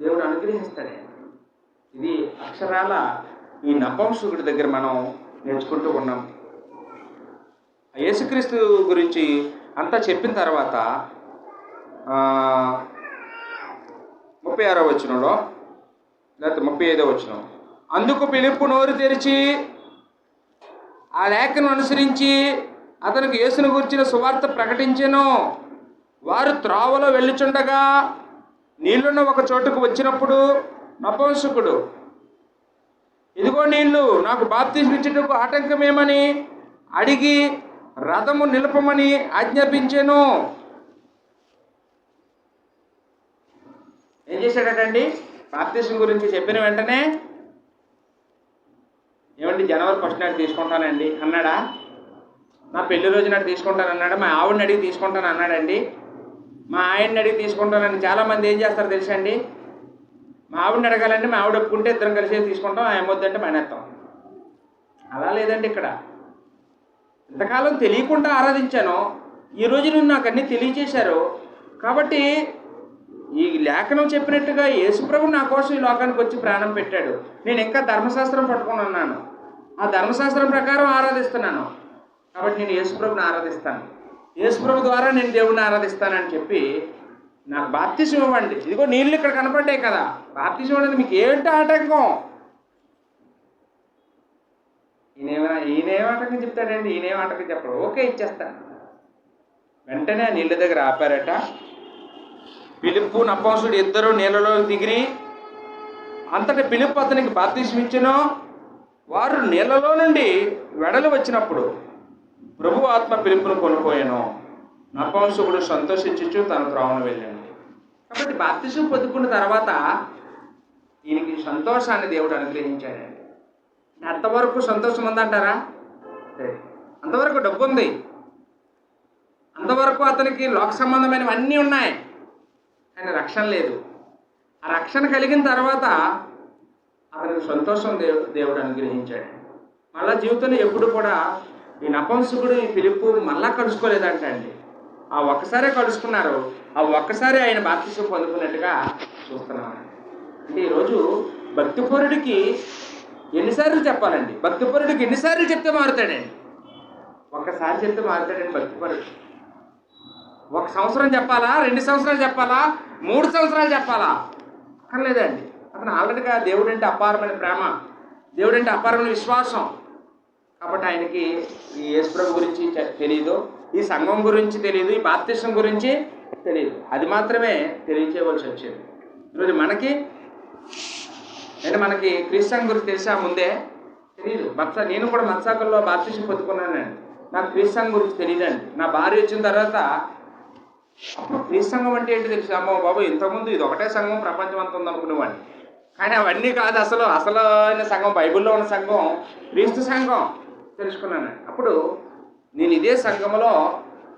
దేవుడు అనుగ్రహిస్తాడు. ఇది అక్షరాల ఈ నపుంసకుడి దగ్గర మనం నేర్చుకుంటూ ఉన్నాం. యేసుక్రీస్తు గురించి అంతా చెప్పిన తర్వాత 36వ వచనంలో లేకపోతే 35వ వచనం, అందుకు ఫిలిప్పు నోరు తెరిచి ఆ లేఖను అనుసరించి అతనికి యేసును గురించిన సువార్త ప్రకటించెను. వారు త్రోవలో వెళ్ళుచుండగా నీళ్లున్న ఒక చోటుకు వచ్చినప్పుడు నపుంసకుడు, ఇదిగో నీళ్లు, నాకు బాప్తిస్మం ఇచ్చుటకు ఆటంకమేమని అడిగి రథము నిలపమని ఆజ్ఞాపించెను. ఏం చేశాడటండి? బాప్తిస్మం గురించి చెప్పిన వెంటనే, ఏమండి జనవరి 1 నాడు తీసుకుంటానండి అన్నాడా? నా పెళ్లి రోజు నాడు తీసుకుంటాను అన్నాడా? మా ఆవిడని అడిగి తీసుకుంటాను అన్నాడండి? మా ఆయన్ని అడిగి తీసుకుంటానని చాలామంది ఏం చేస్తారు తెలుసా అండి? మా ఆవిడని అడగాలంటే మా ఆవిడ ఒప్పుకుంటే ఇద్దరం కలిసి తీసుకుంటాం, ఆ ఏమొద్దంటే మానేస్తాం. అలా లేదండి. ఇక్కడ ఇంతకాలం తెలియకుండా ఆరాధించాను, ఈరోజు నువ్వు నాకు అన్నీ తెలియచేశారు. కాబట్టి ఈ లేఖనం చెప్పినట్టుగా యేసుప్రభు నా కోసం ఈ లోకానికి వచ్చి ప్రాణం పెట్టాడు. నేను ఇంకా ధర్మశాస్త్రం పట్టుకొని ఉన్నాను, ఆ ధర్మశాస్త్రం ప్రకారం ఆరాధిస్తున్నాను. కాబట్టి నేను యేసుప్రభుని ఆరాధిస్తాను, యేసుప్రభు ద్వారా నేను దేవుడిని ఆరాధిస్తానని చెప్పి నాకు బాప్తిసం ఇవ్వండి. ఇదిగో నీళ్ళు ఇక్కడ కనపడ్డాయి కదా, బాప్తిసం ఇవ్వండి, మీకు ఏంటి ఆటంకం? ఈయనేం ఆటంకం చెప్తాడండి? ఈయనేం ఆటంకం చెప్పడు. ఓకే ఇచ్చేస్తాను. వెంటనే ఆ నీళ్ళ దగ్గర ఆపారట. ఫిలిప్పు నపుంసకుడు ఇద్దరు నీళ్ళలో దిగిరి అంతటా ఫిలిప్పు అతనికి బాప్తిసం ఇచ్చెను. వారు నీళ్ళలో నుండి వెడలు వచ్చినప్పుడు ప్రభు ఆత్మ ఫిలిప్పును కొనుక్కోయాను. నపుంసకుడు సంతోషించుచు తన త్రోవను వెళ్ళాను. కాబట్టి బాప్తిసం పొందుకున్న తర్వాత ఈయనకి సంతోషాన్ని దేవుడు అనుగ్రహించాడండి. అంతవరకు సంతోషం ఉందంటారా? అంతవరకు డబ్బు ఉంది, అంతవరకు అతనికి లోక సంబంధమైనవి అన్నీ ఉన్నాయి, కానీ రక్షణ లేదు. ఆ రక్షణ కలిగిన తర్వాత అతనికి సంతోషం దేవుడు అనుగ్రహించాడు. మళ్ళా జీవితంలో ఎప్పుడు కూడా ఈ నపుంసకుడు ఈ ఫిలిప్పు మళ్ళా కలుసుకోలేదంట అండి. ఆ ఒక్కసారే కలుసుకున్నారు. ఆ ఒక్కసారి ఆయన బాప్తిసం పొందుకున్నట్టుగా చూస్తున్నాం. అంటే ఈరోజు భక్తిపరుడికి ఎన్నిసార్లు చెప్పాలండి? భక్తిపరుడికి ఎన్నిసార్లు చెప్తే మారుతాడండి? ఒక్కసారి చెప్తే మారుతాడండి భక్తిపరుడు. 1 సంవత్సరం చెప్పాలా, 2 సంవత్సరాలు చెప్పాలా, 3 సంవత్సరాలు చెప్పాలా? అక్కర్లేదండి. అతను ఆల్రెడీగా దేవుడు అంటే అపారమైన ప్రేమ, దేవుడు అంటే అపారమైన విశ్వాసం. కాబట్టి ఆయనకి ఈ యేసుప్రభు గురించి తెలియదు, ఈ సంఘం గురించి తెలియదు, ఈ బాప్తిసం గురించి తెలియదు. అది మాత్రమే తెలియచేయవలసి వచ్చేది. ఈరోజు మనకి క్రీస్తు సంఘం గురించి తెలిసా? ముందే తెలియదు. నేను కూడా మత్సాకుల్లో బాప్తిసం పొందుకున్నానండి. నాకు క్రీస్తు సంఘం గురించి తెలియదండి. నా భార్య వచ్చిన తర్వాత అప్పుడు క్రీస్తు సంఘం అంటే ఏంటి తెలుసు. అమ్మో బాబు, ఇంతకుముందు ఇది ఒకటే సంఘం ప్రపంచం అంతా ఉందనుకునేవాడిని. కానీ అవన్నీ కాదు. అసలు అయిన సంఘం, బైబిల్లో ఉన్న సంఘం క్రీస్తు సంఘం తెలుసుకున్నానండి. అప్పుడు నేను ఇదే సంఘంలో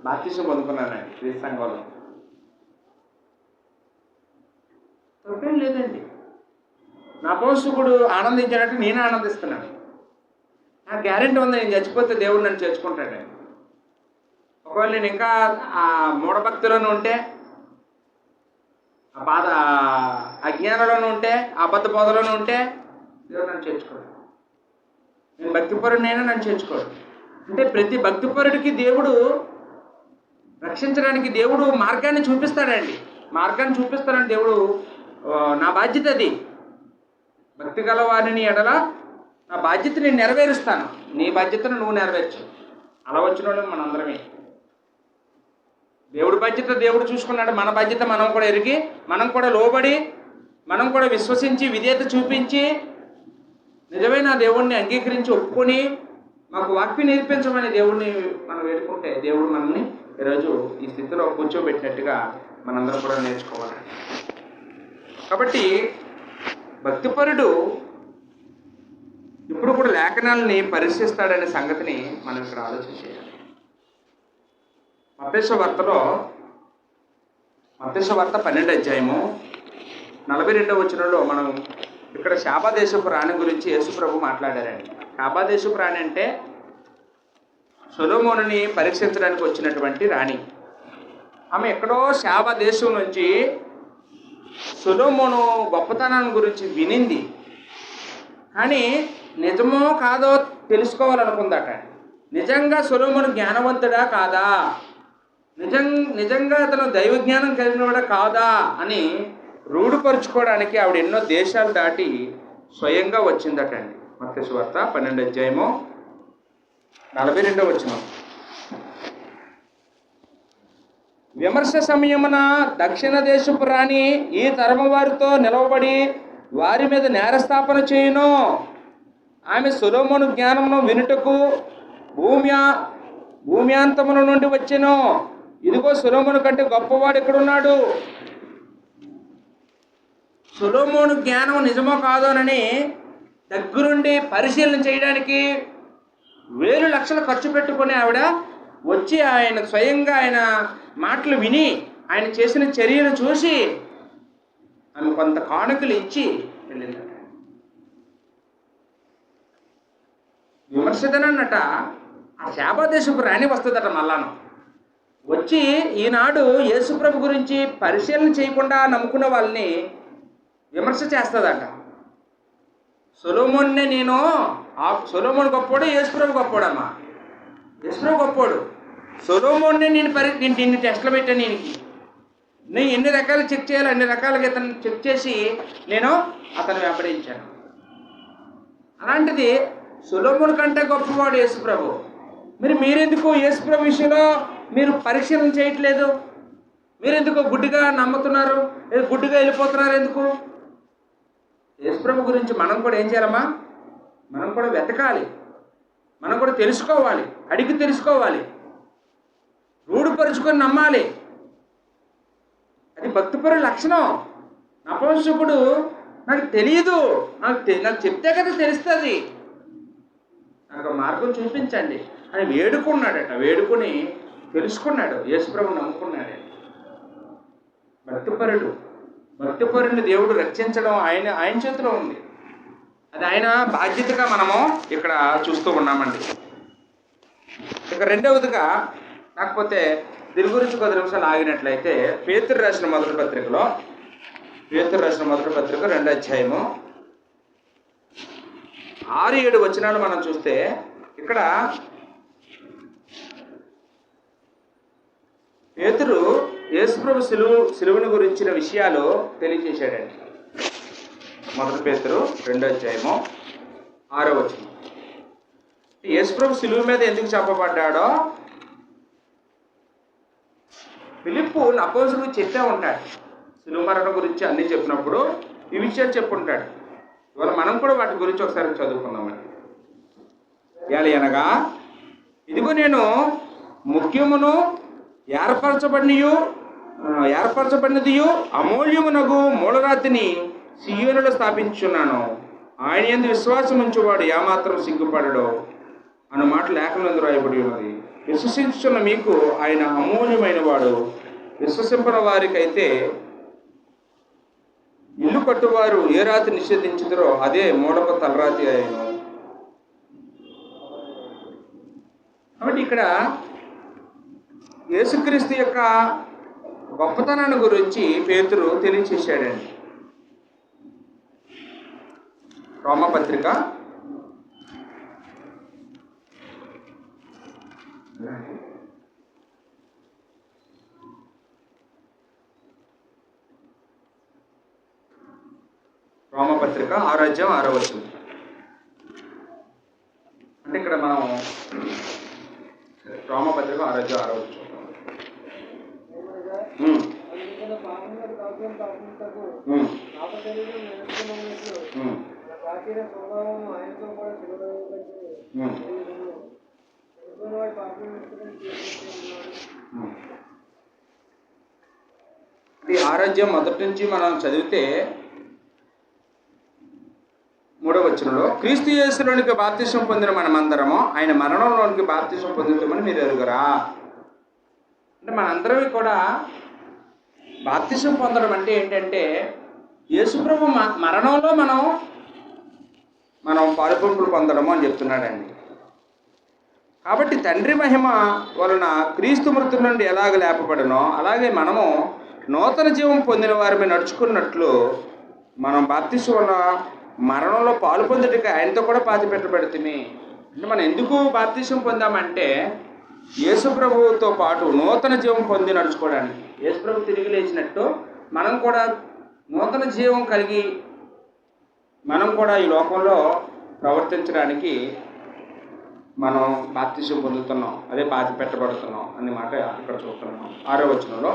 బాప్తిసం పొందుకున్నానండి, క్రీస్తు సంఘంలో. తప్పేం లేదండి. నా పోషకుడు ఆనందించాడంటే నేను ఆనందిస్తున్నాను. నాకు గ్యారెంటీ ఉంది, నేను చచ్చిపోతే దేవుడు నన్ను చేర్చుకుంటాడండి. ఒకవేళ నేను ఇంకా ఆ మూఢభక్తిలోనూ ఉంటే, ఆ బాధ అజ్ఞానంలోనూ ఉంటే, అబద్ధ బోధలోనూ ఉంటే దేవుడు నన్ను చేర్చుకోడు. నేను భక్తిపరుడినైనా నన్ను చేర్చుకోడు. అంటే ప్రతి భక్తిపరుడికి దేవుడు రక్షించడానికి దేవుడు మార్గాన్ని చూపిస్తాడండి. మార్గాన్ని చూపిస్తాడండి దేవుడు. నా బాధ్యత అది. భక్తి గల వారిని ఎడల నా బాధ్యత నేను నెరవేరుస్తాను, నీ బాధ్యతను నువ్వు నెరవేర్చు. అలా వచ్చిన వాళ్ళు మనందరమే. దేవుడి బాధ్యత దేవుడు చూసుకున్నాడు, మన బాధ్యత మనం కూడా ఎరిగి, మనం కూడా లోబడి, మనం కూడా విశ్వసించి, విధేయత చూపించి, నిజమైన దేవుణ్ణి అంగీకరించి ఒప్పుకొని మాకు వాక్యం నేర్పించమని దేవుడిని మనం వేడుకుంటే దేవుడు మనల్ని ఈరోజు ఈ స్థితిలో కూర్చోబెట్టినట్టుగా మనందరం కూడా నేర్చుకోవాలి. కాబట్టి భక్తిపరుడు ఇప్పుడు కూడా లేఖనాలని పరిశీలిస్తాడనే సంగతిని మనం ఇక్కడ ఆలోచన చేయాలి. మత్తయి వార్త 12వ అధ్యాయము 42వ వచనంలో మనం ఇక్కడ శాబా దేశపు రాణి గురించి యేసుప్రభు మాట్లాడారండి. శాబా దేశపు రాణి అంటే సొలొమోనుని పరీక్షించడానికి వచ్చినటువంటి రాణి. ఆమె ఎక్కడో శాబా దేశం నుంచి సొలొమోను గొప్పతనాన్ని గురించి వినింది, కానీ నిజమో కాదో తెలుసుకోవాలనుకుందట. నిజంగా సొలొమోను జ్ఞానవంతుడా కాదా, నిజంగా అతను దైవ జ్ఞానం కలిగినవాడా కాదా అని రూఢుపరుచుకోవడానికి ఆవిడ ఎన్నో దేశాలు దాటి స్వయంగా వచ్చిందట అండి. మత్తయి వార్త 12వ అధ్యాయము 42వ వచనం. విమర్శ సమయమున దక్షిణ దేశపు రాణి ఈ తరము వారితో నిలవబడి వారి మీద నేరస్థాపన చేయును. ఆమె సొలొమోను జ్ఞానమును వినుటకు భూమ్యాంతముల నుండి వచ్చెను. ఇదిగో సొలొమోను కంటే గొప్పవాడు ఎక్కడున్నాడు. సొలొమోను జ్ఞానం నిజమో కాదోనని దగ్గరుండి పరిశీలన చేయడానికి 1,000 లక్షలు ఖర్చు పెట్టుకుని ఆవిడ వచ్చి స్వయంగా ఆయన మాటలు విని, ఆయన చేసిన చర్యలు చూసి ఆమె కొంత కానుకలు ఇచ్చి వెళ్ళిందట. విమర్శదనన్నట ఆ శాబా దేశపు రాణి వస్తుందట. మళ్ళాను వచ్చి ఈనాడు యేసుప్రభు గురించి పరిశీలన చేయకుండా నమ్ముకున్న వాళ్ళని విమర్శ చేస్తుందట. సొలొమోన్నే సొలొమోను గొప్పోడు, యేసుప్రభు గొప్పోడమ్మా. యేసుప్రభు గొప్పోడు. సొలొమోన్నే నిన్ను టెస్ట్లు పెట్టాను. నేను ఎన్ని రకాలు చెక్ చేయాలి అన్ని రకాలుగా ఇతను చెక్ చేసి నేను అతను వెంబడించాను. అలాంటిది సొలొమోను కంటే గొప్పవాడు యేసుప్రభు. మీరెందుకు యేసుప్రభు విషయంలో మీరు పరిశీలన చేయట్లేదు? మీరెందుకు గుడ్డిగా నమ్ముతున్నారు, గుడ్డిగా వెళ్ళిపోతున్నారు? ఎందుకు? యేసుప్రభు గురించి మనం కూడా ఏం చేయాలమ్మా? మనం కూడా వెతకాలి, మనం కూడా తెలుసుకోవాలి, అడిగి తెలుసుకోవాలి, రూఢుపరుచుకొని నమ్మాలి. అది భక్తిపరుల లక్షణం. నపుంసకుడు నాకు తెలియదు, నాకు చెప్తే కదా తెలుస్తుంది, నాకు మార్గం చూపించండి అని వేడుకున్నాడట. వేడుకొని తెలుసుకున్నాడు, యేసుప్రభు నమ్ముకున్నాడు. భక్తిపరుడిని దేవుడు రక్షించడం ఆయన చేతిలో ఉంది. అది ఆయన బాధ్యతగా మనము ఇక్కడ చూస్తూ ఉన్నామండి. ఇక రెండవదిగా, కాకపోతే దీని గురించి 10 నిమిషాలు ఆగినట్లయితే, పేతురు రాసిన మొదటి పత్రికలో, పేతురు రాసిన మొదటి పత్రిక 2వ అధ్యాయము 6-7 వచనాలు మనం చూస్తే, ఇక్కడ పేతురు యేసుప్రభు సిలువను గురించిన విషయాలు తెలియజేశాడండి. మొదటి పేతురు 2వ అధ్యాయము 6వ వచనం. యేసుప్రభు సిలువ మీద ఎందుకు చెప్పబడ్డాడో ఫిలిప్పు అపోస్తలుడికి చెప్పే ఉంటాడు. సిలువ మరణం గురించి అన్నీ చెప్పినప్పుడు ఈ విషయాలు చెప్పుంటాడు. ఇవాళ మనం కూడా వాటి గురించి ఒకసారి చదువుకుందామండి. అనగా, ఇదిగో నేను ముఖ్యమును ఏర్పరచబడినదియు అమూల్యమునగు మూలరాతిని సీయోనులో స్థాపించున్నాను. ఆయన యందు విశ్వాసం ఉంచువాడు ఏమాత్రం సిగ్గుపడడో అన్న మాట లేఖనందు రాయబడి ఉన్నది. విశ్వసించున్న మీకు ఆయన అమూల్యమైన వాడు. విశ్వసింపని వారికైతే ఇల్లు కట్టువారు ఏ రాతి నిషేధించుతారో అదే మూడవ తలరాతి ఆయన. కాబట్టి ఇక్కడ యేసుక్రీస్తు యొక్క గొప్పతనాన్ని గురించి పేతురు తెలియచేశాడండి. రోమపత్రిక 6వ అధ్యాయం 6వ వచనం. అంటే ఇక్కడ మనం రోమపత్రిక 6వ అధ్యాయం 6వ వచనం. ఈ 6వ అధ్యాయం మొదటి నుంచి మనం చదివితే 3వ వచనంలో, క్రీస్తు యేసులోనికి బాప్తిసం పొందిన మనమందరము ఆయన మరణంలోనికి బాప్తిసం పొందుతామని మీరు ఎరుగురా. అంటే మనందరం కూడా బాప్తిసం పొందడం అంటే ఏంటంటే, యేసుప్రభు మరణంలో మనం పాలుపంపులు పొందడము అని చెప్తున్నాడండి. కాబట్టి తండ్రి మహిమ వలన క్రీస్తు మృతుల నుండి ఎలాగ లేపబడనో అలాగే మనము నూతన జీవం పొందిన వారిని నడుచుకున్నట్లు మనం బాప్తిసం వల్ల మరణంలో పాలు పొందుటకి ఆయనతో కూడా పాతి పెట్టబడుతుంది. అంటే మనం ఎందుకు బాప్తిసం పొందామంటే యేసుప్రభువుతో పాటు నూతన జీవం పొంది నడుచుకోవడానికి. యేసుప్రభు తిరిగి లేచినట్టు మనం కూడా నూతన జీవం కలిగి మనం కూడా ఈ లోకంలో ప్రవర్తించడానికి మనం బాప్తిసం పొందుతున్నాం, అదే పాతి పెట్టబడుతున్నాం అనే మాట ఇక్కడ చూస్తున్నాం. 6వ వచనంలో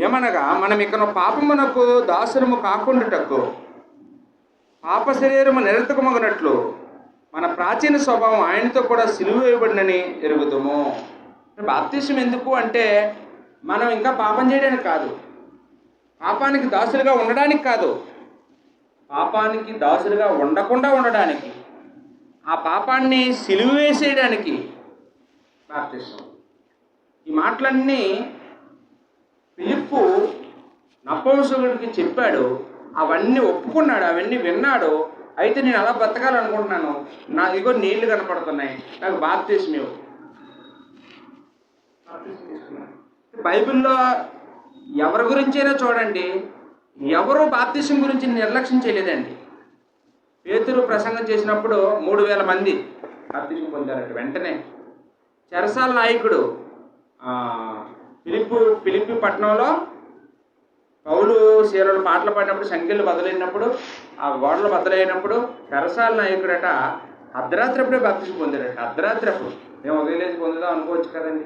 ఏమనగా, మనం ఇక్కడ పాపమునకు దాసురము కాకుండాటకు పాప శరీరము నిరర్థకమగునట్లు మన ప్రాచీన స్వభావం ఆయనతో కూడా సిలువ వేయబడినని ఎరుగుతాము. బాప్తిసం ఎందుకు అంటే మనం ఇంకా పాపం చేయడానికి కాదు, పాపానికి దాసులుగా ఉండడానికి కాదు, పాపానికి దాసులుగా ఉండకుండా ఉండడానికి, ఆ పాపాన్ని సిలువ వేసేయడానికి బాప్తిసం. ఈ మాటలన్నీ ఫిలిప్పు నపుంసకుడికి చెప్పాడు. అవన్నీ ఒప్పుకున్నాడు, అవన్నీ విన్నాడు. అయితే నేను అలా బతకాలనుకుంటున్నాను, నా ఇగో నీళ్లు కనపడుతున్నాయి, నాకు బాప్తిసం ఇవ్వు. బైబిల్లో ఎవరి గురించైనా చూడండి, ఎవరు బాప్తిసం గురించి నిర్లక్ష్యం చేయలేదండి. పేతురు ప్రసంగం చేసినప్పుడు 3000 మంది బాప్తిసం పొందారట వెంటనే. చెరసాల నాయకుడు ఫిలిప్పి పట్టణంలో పౌలు శీలలు పాటలు పాడినప్పుడు, సంఖ్యలు బదులైనప్పుడు, ఆ గోడలు బదులైనప్పుడు చెరసాల నాయకుడట అర్ధరాత్రి అప్పుడే బాప్తిసం పొందాడట. అర్ధరాత్రి అప్పుడు మేము ఉదయలేసి పొందుదాం అనుకోవచ్చు కదండి.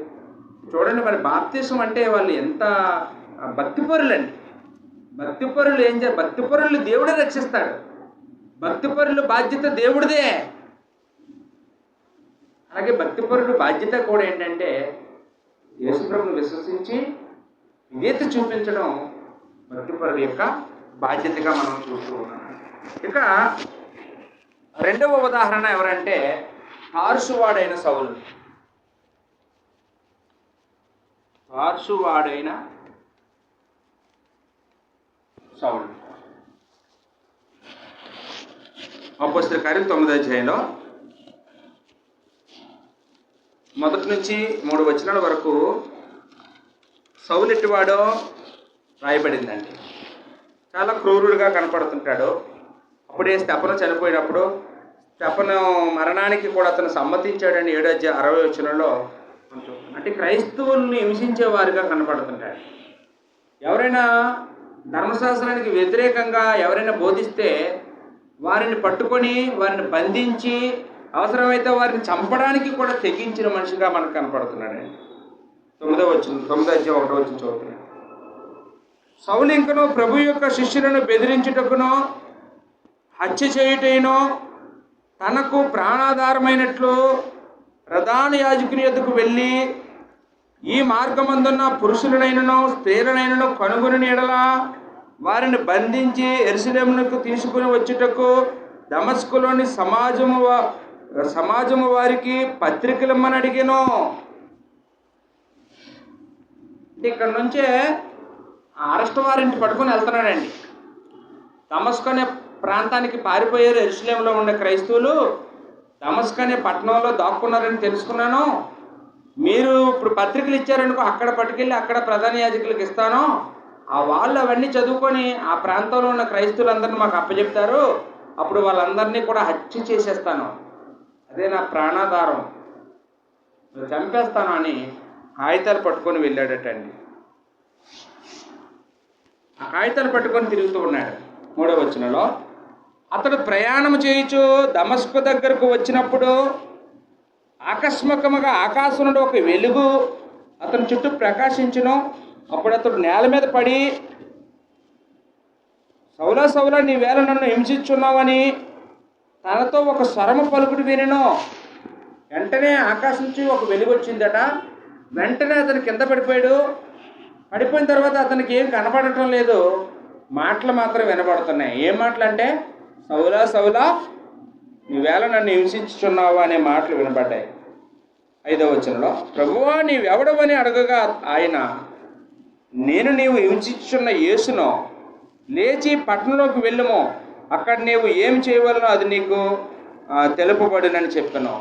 చూడండి, మరి బాప్తిసం అంటే వాళ్ళు ఎంత భక్తిపరులండి. భక్తిపరులు దేవుడే రక్షిస్తాడు. భక్తిపరుల బాధ్యత దేవుడిదే. అలాగే భక్తిపరుల బాధ్యత కూడా ఏంటంటే యేసుప్రభుని విశ్వసించి విధేయత చూపించడం భక్తిపరుల యొక్క బాధ్యతగా మనం చూస్తూ ఉన్నాం. ఇక రెండవ ఉదాహరణ ఎవరంటే తార్సువాడైన సౌలు. అపోస్తలుల కార్యం 9వ అధ్యాయంలో 1 నుంచి 3 వచనాల వరకు సౌలు ఎట్టివాడో రాయబడిందండి. చాలా క్రూరుడుగా కనపడుతుంటాడు. అప్పుడే స్తెఫను చనిపోయినప్పుడు స్తెఫను మరణానికి కూడా అతను సమ్మతించాడని 7:60 వచనంలో ఉంటుంది. అంటే క్రైస్తవుల్ని హింసించే వారిగా కనపడుతుంటాడు. ఎవరైనా ధర్మశాస్త్రానికి వ్యతిరేకంగా ఎవరైనా బోధిస్తే వారిని పట్టుకొని వారిని బంధించి అవసరమైతే వారిని చంపడానికి కూడా తెగించిన మనిషిగా మనకు కనపడుతున్నాడండి. 9వ అధ్యాయం 1వ వచనం చదువుతున్నాడు. సౌలు ఇంకను ప్రభు యొక్క శిష్యులను బెదిరించుటకునో హత్య చేయుటైనో తనకు ప్రాణాధారమైనట్లు ప్రధాన యాజకుని యొద్దకు వెళ్ళి ఈ మార్గమందున్న పురుషులనైనను స్త్రీలనైనను కనుగొని ఎడల వారిని బంధించి యెరూషలేమునకు తీసుకుని వచ్చుటకు దమస్కులోని సమాజము వారికి పత్రికలమ్మని అడిగాను. ఇక్కడ నుంచే అరెస్ట్ వారెంట్ పట్టుకొని వెళ్తున్నాడండి. దమస్కు అనే ప్రాంతానికి పారిపోయారు యెరూషలేములో ఉండే క్రైస్తవులు. దమస్కు అనే పట్టణంలో దాక్కున్నారని తెలుసుకున్నాను. మీరు ఇప్పుడు పత్రికలు ఇచ్చారనుకో, అక్కడ పట్టుకెళ్ళి అక్కడ ప్రధాన యాజకులకు ఇస్తాను. ఆ వాళ్ళు అవన్నీ చదువుకొని ఆ ప్రాంతంలో ఉన్న క్రైస్తవులందరినీ మాకు అప్పచెప్తారు. అప్పుడు వాళ్ళందరినీ కూడా హత్య చేసేస్తాను. అదే నా ప్రాణాధారం, చంపేస్తాను అని కాగితాలు పట్టుకొని వెళ్ళాడటండి. ఆ కాగితాలు పట్టుకొని తిరుగుతూ ఉన్నాడు. 3వ వచనంలో అతడు ప్రయాణం చేయుచు దమస్కు దగ్గరకు వచ్చినప్పుడు ఆకస్మికముగా ఆకాశం నుండి ఒక వెలుగు అతని చుట్టూ ప్రకాశించును. అప్పుడు అతడు నేల మీద పడి, సౌలా సౌలా నీ వేళ నన్ను హింసించున్నావని తనతో ఒక స్వరము పలుకుడు వినెను. వెంటనే ఆకాశం నుంచి ఒక వెలుగు వచ్చిందట. వెంటనే అతను కింద పడిపోయాడు. పడిపోయిన తర్వాత అతనికి ఏం కనపడటం లేదు, మాటలు మాత్రం వినపడుతున్నాయి. ఏం మాటలు అంటే, సౌలా సౌలా నీవేళ నన్ను హింసించుచున్నావు అనే మాటలు వినపడ్డాయి. 5వ వచనంలో ప్రభువా నీవెవడవని అడగగా ఆయన, నేను నీవు హింసించుచున్న యేసును, లేచి పట్టణంలోకి వెళ్ళుము, అక్కడ నీవు ఏం చేయవలనో అది నీకు తెలుపబడునని చెప్పాను.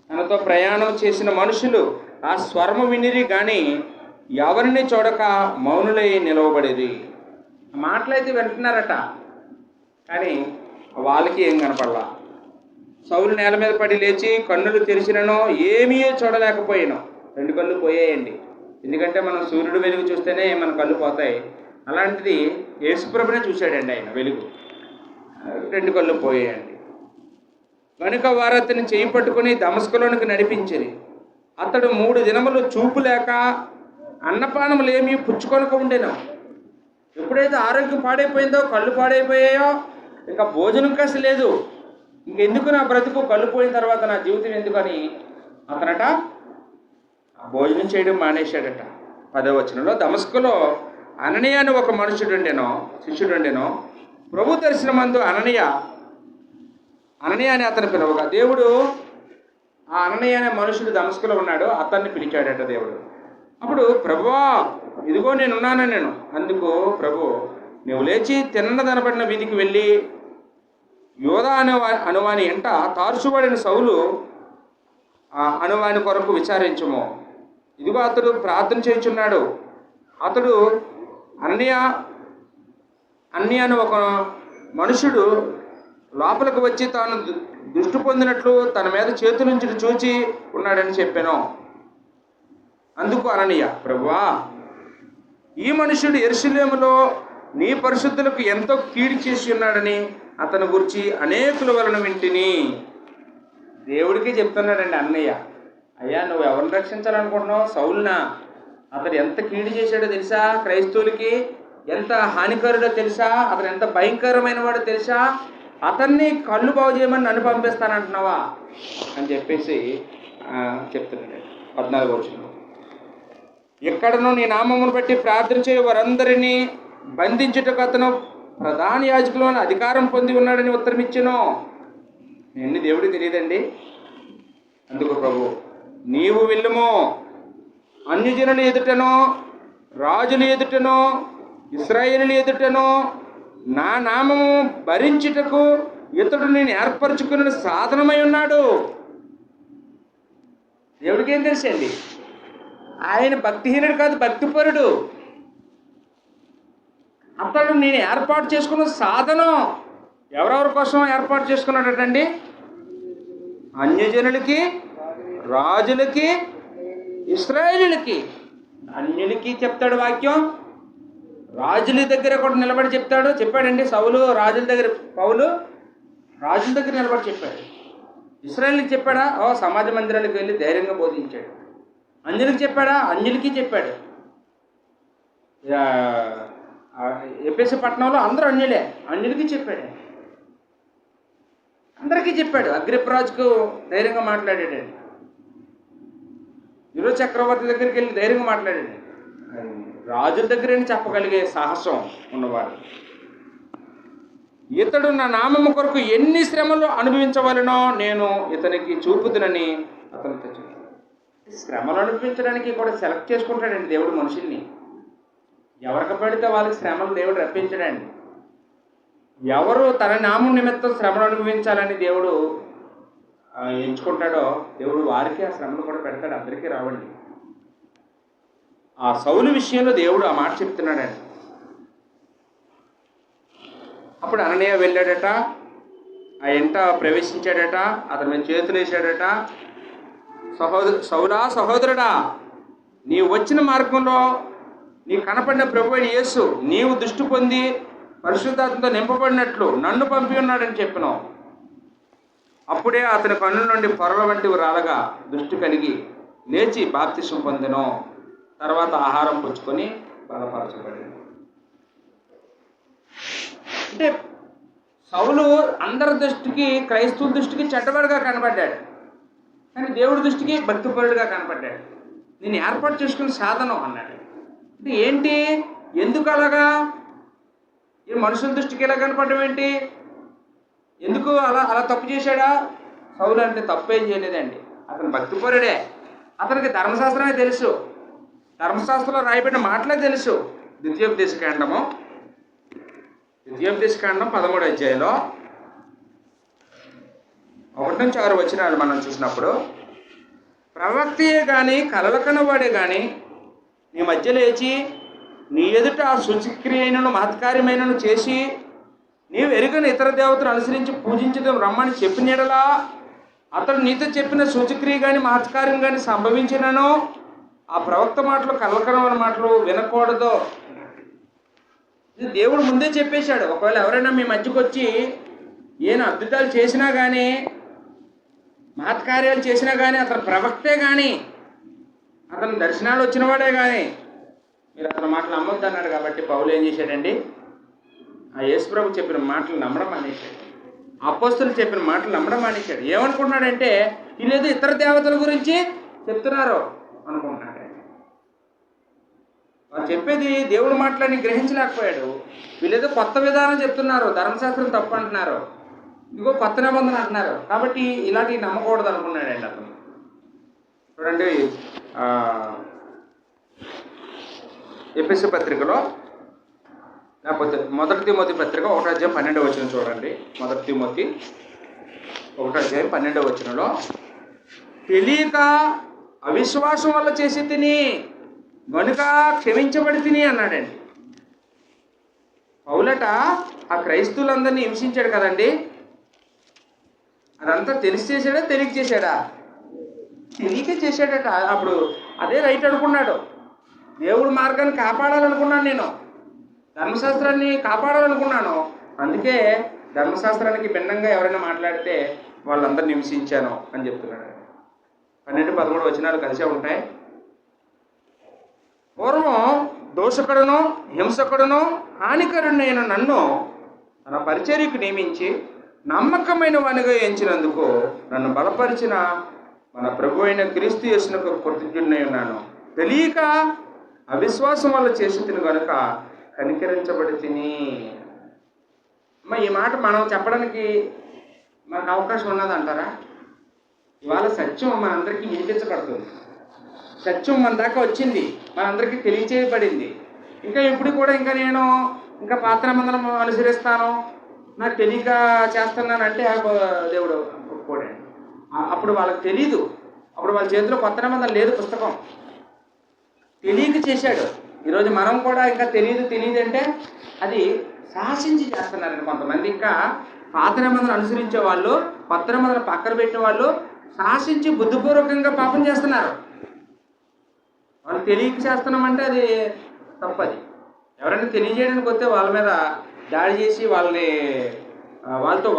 తనతో ప్రయాణం చేసిన మనుషులు ఆ స్వరము వినిరి కానీ ఎవరిని చూడక మౌనులై నిలవబడేది. మాటలైతే వింటున్నారట, కానీ వాళ్ళకి ఏం కనపడలా. సౌలు నేల మీద పడి లేచి కన్నులు తెరిచినను ఏమీ చూడలేకపోయాను. 2 కళ్ళు పోయాయండి. ఎందుకంటే మనం సూర్యుడు వెలుగు చూస్తేనే మన కళ్ళు పోతాయి. అలాంటిది యేసుప్రభునే చూశాడండి ఆయన వెలుగు. 2 కళ్ళు పోయాయండి. కనుక వారు అతని చేయి పట్టుకుని దమస్కులోనికి నడిపించిరి. అతడు 3 దినములు చూపు లేక అన్నపానములు ఏమీ పుచ్చుకొనక ఉండేను. ఎప్పుడైతే ఆరోగ్యం పాడైపోయిందో, కళ్ళు పాడైపోయాయో, ఇంకా భోజనం కాసి లేదు, ఇంకెందుకు నా బ్రతుకు, కళ్ళు పోయిన తర్వాత నా జీవితం ఎందుకని అతనట భోజనం చేయడం మానేశాడట. 10వ వచనంలో దమస్కులో అననీయ అని ఒక శిష్యుడుండెనో. ప్రభు దర్శనమందు అననీయ అని అతను పిలవగా దేవుడు ఆ అననీయ అనే మనుషుడు దమస్కులో ఉన్నాడు, అతన్ని పిలిచాడట దేవుడు. అప్పుడు ప్రభువా ఇదిగో నేనున్నాను. అందుకు ప్రభు, నువ్వు లేచి తిన్నదనబడిన వీధికి వెళ్ళి యోధా అనువాని ఎంట తార్చుబడిన సౌలు అనువాని కొరకు విచారించుము. ఇదిగో అతడు ప్రార్థన చేయుచున్నాడు. అతడు అన్య అని ఒక మనుషుడు లోపలికి వచ్చి తాను దృష్టి పొందినట్లు తన మీద చేతులుంచి చూచి ఉన్నాడని చెప్పాను. అందుకు అననీయ, ప్రభువా ఈ మనుషుడు యెరూషలేములో నీ పరిశుద్ధులకు ఎంతో కీడు చేసి ఉన్నాడని అతని గురించి అనేకుల వలన వింటిని. దేవుడికి చెప్తున్నాడండి అన్నయ్య, అయ్యా నువ్వు ఎవరిని రక్షించాలనుకుంటున్నావు? సౌలునా? అతడు ఎంత కీడు చేశాడో తెలుసా? క్రైస్తవులకి ఎంత హానికరుడో తెలుసా? అతను ఎంత భయంకరమైన వాడో తెలుసా? అతన్ని కళ్ళు బాగు చేయమని నన్ను పంపిస్తానంటున్నావా అని చెప్పేసి చెప్తున్నాడు. 14వ వచనం, ఎక్కడనో నీ నామమును బట్టి ప్రార్థన చేయ వారందరినీ బంధించుటకు అతను ప్రధాన యాజకులను అధికారం పొంది ఉన్నాడని ఉత్తరం ఇచ్చెను. నిన్ను దేవుడికి తెలియదండి. అందుకు ప్రభు, నీవు వెళ్ళుము, అన్యజనుల ఎదుటనో రాజుల ఎదుటనో ఇశ్రాయేలుల ఎదుటనో నా నామము భరించుటకు ఇతడు నేను ఏర్పరచుకున్న సాధనమై ఉన్నాడు. దేవుడికి ఏం తెలుసండి? ఆయన భక్తిహీనుడు కాదు, భక్తిపరుడు. అతడు నేను ఏర్పాటు చేసుకున్న సాధనం. ఎవరెవరి కోసం ఏర్పాటు చేసుకున్నాడటండి? అన్యజనులకి, రాజులకి, ఇశ్రాయేలులకి. అన్యులకి చెప్తాడు వాక్యం, రాజుల దగ్గర కూడా నిలబడి చెప్పాడండి. సౌలు రాజుల దగ్గర, పౌలు రాజుల దగ్గర నిలబడి చెప్పాడు. ఇశ్రాయేలుకి చెప్పాడా? సమాజ మందిరాలకు వెళ్ళి ధైర్యంగా బోధించాడు. అన్యులకి చెప్పాడా? అన్యులకి చెప్పాడు. ఎఫెసు పట్టణంలో అందరూ అన్యులే, అన్యులకి చెప్పాడు. అందరికీ చెప్పాడు. అగ్రిపరాజుకు ధైర్యంగా మాట్లాడాడండి. నిరో చక్రవర్తి దగ్గరికి వెళ్ళి ధైర్యంగా మాట్లాడాడు. రాజుల దగ్గర చెప్పగలిగే సాహసం ఉన్నవాడు. ఇతడు నా నామము కొరకు ఎన్ని శ్రమలు అనుభవించవలనో నేను ఇతనికి చూపుదునని అతనితో చెప్పాడు. శ్రమలు అనుభవించడానికి కూడా సెలెక్ట్ చేసుకుంటాడండి దేవుడు మనుషుల్ని. ఎవరికి పడితే వాళ్ళకి శ్రమలు దేవుడు రప్పించడండి. ఎవరు తన నామం నిమిత్తం శ్రమలు అనుభవించాలని దేవుడు ఎంచుకుంటాడో దేవుడు వారికి ఆ శ్రమలు కూడా పెడతాడు. అందరికీ రావండి. ఆ సౌలు విషయంలో దేవుడు ఆ మాట చెప్తున్నాడండి. అప్పుడు అననీయ వెళ్ళాడట, ఆ ఇంట ప్రవేశించాడట, అతని మీద చేతులు వేసాడట. సౌలా సహోదరుడా, నీవు వచ్చిన మార్గంలో నీ కనపడిన ప్రభువైన యేసు నీవు దృష్టి పొంది పరిశుద్ధాత్మతో నింపబడినట్లు నన్ను పంపి ఉన్నాడని చెప్పినావు. అప్పుడే అతని కన్నుల నుండి పొరల వంటివి రాలగా దృష్టి కలిగి లేచి బాప్తిసం పొందెను. తర్వాత ఆహారం పుచ్చుకొని బలపరచబడింది. అంటే సౌలు అందరి దృష్టికి, క్రైస్తవుల దృష్టికి చెడ్డవాడుగా కనబడ్డాడు, కానీ దేవుడి దృష్టికి భక్తిపరుడుగా కనబడ్డాడు. నేను ఏర్పాటు చేసుకున్న సాధనం అన్నాడు. అంటే ఏంటి? ఎందుకు అలాగా? ఈ మనుషుల దృష్టికి ఎలా కనపడడం ఏంటి? ఎందుకు అలా తప్పు చేశాడా? సౌలు అంటే తప్పేం చేయలేదండి. అతను భక్తిపరుడే. అతనికి ధర్మశాస్త్రమే తెలుసు, ధర్మశాస్త్రంలో రాయబడిన మాటలే తెలుసు. ద్వితీయోపదేశకాండం 13వ అధ్యాయంలో 1-6 వచనాలు మనం చూసినప్పుడు, ప్రవక్తయే కానీ కలలు కనవాడే కానీ నీ మధ్య లేచి నీ ఎదుట ఆ సూచక్రియైనను మహత్కార్యమైనను చేసి నీవు ఎరుగని ఇతర దేవతను అనుసరించి పూజించడం రమ్మని చెప్పినడలా అతడు నీతో చెప్పిన సూచక్రియ కానీ మహత్కార్యం కానీ సంభవించినను ఆ ప్రవక్త మాటలు కలకనవని మాటలు వినకూడదు. ఇది దేవుడు ముందే చెప్పేశాడు. ఒకవేళ ఎవరైనా మీ మధ్యకు వచ్చి ఏం అద్భుతాలు చేసినా కానీ, మహత్కార్యాలు చేసినా కానీ, అతను ప్రవక్తే కానీ, అతను దర్శనాలు వచ్చినవాడే కానీ మీరు అతని మాటలు నమ్మొద్దు అన్నాడు. కాబట్టి పౌలు ఏం చేశాడండి? ఆ యేసుప్రభు చెప్పిన మాటలు నమ్మడం మానేశాడు. అపోస్తలులు చెప్పిన మాటలు నమ్మడం మానేశాడు. ఏమనుకుంటున్నాడంటే వీళ్ళేదో ఇతర దేవతల గురించి చెప్తున్నారు అనుకుంటున్నాడు. వారు చెప్పేది దేవుడు మాటలని గ్రహించలేకపోయాడు. వీళ్ళేదో కొత్త విధానం చెప్తున్నారు, ధర్మశాస్త్రం తప్పు అంటున్నారు, ఇదిగో కొత్త నిబంధన అంటున్నారు, కాబట్టి ఇలాంటివి నమ్మకూడదు అనుకున్నాడండి అతను. చూడండి, ఎఫెసు పత్రికలో, లేకపోతే 1 తిమోతి పత్రిక 1వ అధ్యాయం 12వ వచనం చూడండి. 1 తిమోతి 1వ అధ్యాయం 12వ వచనంలో, తెలియక అవిశ్వాసం వల్ల చేసి తిని గనుక క్షమించబడి తిని అన్నాడండి. పౌలట ఆ క్రైస్తవులందరినీ హింసించాడు కదండి. అదంతా తెలిసి చేశాడా, తెలియక చేశాడా? తెలియక చేశాడట. అప్పుడు అదే రైట్ అనుకున్నాడు. దేవుడి మార్గాన్ని కాపాడాలనుకున్నాను, నేను ధర్మశాస్త్రాన్ని కాపాడాలనుకున్నాను, అందుకే ధర్మశాస్త్రానికి భిన్నంగా ఎవరైనా మాట్లాడితే వాళ్ళందరినీ హింసించాను అని చెప్తున్నాడు. 12-13 వచనాలు కలిసే ఉంటాయి. పూర్వం దోషకుడును హింసకుడును హానికరుడైన నన్ను తన పరిచర్యకు నియమించి నమ్మకమైన వానిగా ఎంచినందుకు నన్ను బలపరిచిన మన ప్రభు అయిన క్రీస్తు యేసునకు కృతజ్ఞుడై ఉన్నాను. తెలియక అవిశ్వాసం వల్ల చేసి తిని కనుక కనికరించబడి తిని. అమ్మ, ఈ మాట మనం చెప్పడానికి మనకు అవకాశం ఉన్నదంటారా? ఇవాళ సత్యం మనందరికీ వినిపించబడుతుంది. సత్యం మన దాకా వచ్చింది, మనందరికీ తెలియచేయబడింది. ఇంకా ఇప్పుడు కూడా ఇంకా నేను ఇంకా పాత నిబంధన అనుసరిస్తాను, నాకు తెలియక చేస్తున్నానంటే దేవుడు ఒప్పుకోడండి. అప్పుడు వాళ్ళకి తెలీదు, అప్పుడు వాళ్ళ చేతిలో కొత్త నిబంధన లేదు, పుస్తకం తెలియక చేశాడు. ఈరోజు మనం కూడా ఇంకా తెలియదు అంటే అది శాసించి చేస్తున్నారండి కొంతమంది. ఇంకా పాత నిబంధన అనుసరించే వాళ్ళు, కొత్త నిబంధన పక్కన పెట్టిన వాళ్ళు శాసించి బుద్ధిపూర్వకంగా పాపం చేస్తున్నారు. వాళ్ళు తెలియక చేస్తున్నామంటే అది తప్పది. ఎవరైనా తెలియజేయడానికి వస్తే వాళ్ళ మీద దాడి చేసి వాళ్ళతో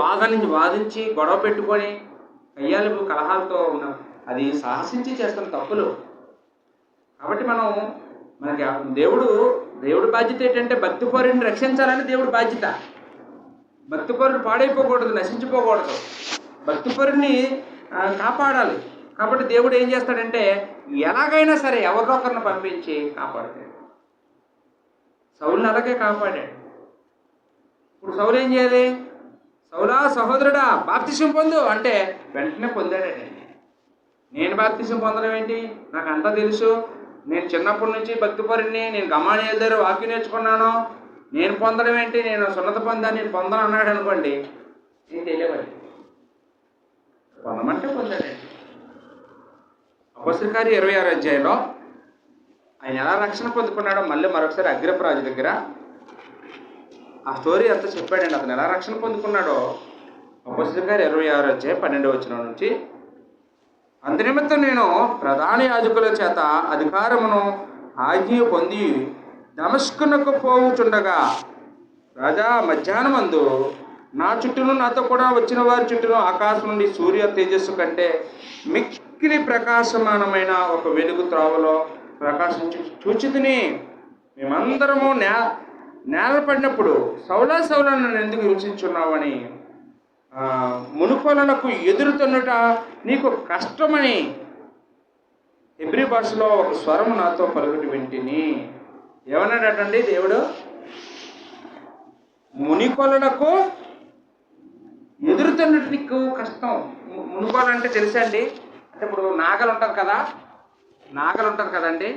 వాదించి గొడవ పెట్టుకొని కయ్యాలు కలహాలతో ఉన్నాం, అది సాహసించి చేస్తున్న తప్పులు. కాబట్టి మనకి దేవుడి బాధ్యత ఏంటంటే భక్తిపరుడిని రక్షించాలని దేవుడి బాధ్యత. భక్తిపరుడు పాడైపోకూడదు, నశించిపోకూడదు, భక్తిపరుడిని కాపాడాలి. కాబట్టి దేవుడు ఏం చేస్తాడంటే ఎలాగైనా సరే ఎవరినో ఒకరిని పంపించి కాపాడుతాడు. సౌలుని అలాగే కాపాడాడు. ఇప్పుడు సౌలు ఏం చేయాలి? సౌలా సహోదరుడా బాప్తిసం పొందు అంటే వెంటనే పొందాడండి. నేను బాప్తిసం పొందడం ఏంటి, నాకు అంతా తెలుసు, నేను చిన్నప్పటి నుంచి భక్తిపరుడిని, నేను గమానియేలు దగ్గర వాక్యం నేర్చుకున్నాను, నేను పొందడం ఏంటి, నేను సున్నత పొందాను, నేను పొందను అన్నాడు అనుకోండి, నేను తెలియవండి. పొందమంటే పొందాడండి. అపొస్తలుల కార్యం 26వ అధ్యాయంలో ఆయన ఎలా రక్షణ పొందుకున్నాడో మళ్ళీ మరొకసారి అగ్రిప్పరాజు దగ్గర ఆ స్టోరీ అంతా చెప్పాడండి. అతను ఎలా రక్షణ పొందుకున్నాడో అపొస్తలుల కార్యం 26వ అధ్యాయం 12వ వచనం నుంచి, అందునిమిత్తం నేను ప్రధాన యాజకుల చేత అధికారమును ఆజ్ఞ పొంది దమస్కునకు పోవుచుండగా రాజా మధ్యాహ్నమందు నా చుట్టూను నాతో కూడా వచ్చిన వారి చుట్టూను ఆకాశం నుండి సూర్య తేజస్సు కంటే మిక్కిలి ప్రకాశమానమైన ఒక వెలుగు త్రోవలో ప్రకాశించి చూచితిని. మేమందరము నేల పడినప్పుడు సౌలా నన్ను ఎందుకు హింసించున్నావని, మునుకొలలకు ఎదురుతున్నట నీకు కష్టమని హెబ్రీ భాషలో ఒక స్వరము నాతో పలుకుటి వింటిని. ఏమన్నాడటండి దేవుడు? మునికొలలకు ఎదురుతున్నట్టు నీకు కష్టం. మునుకోలు అంటే తెలుసా అండి? అంటే ఇప్పుడు నాగలు ఉంటుంది కదండి,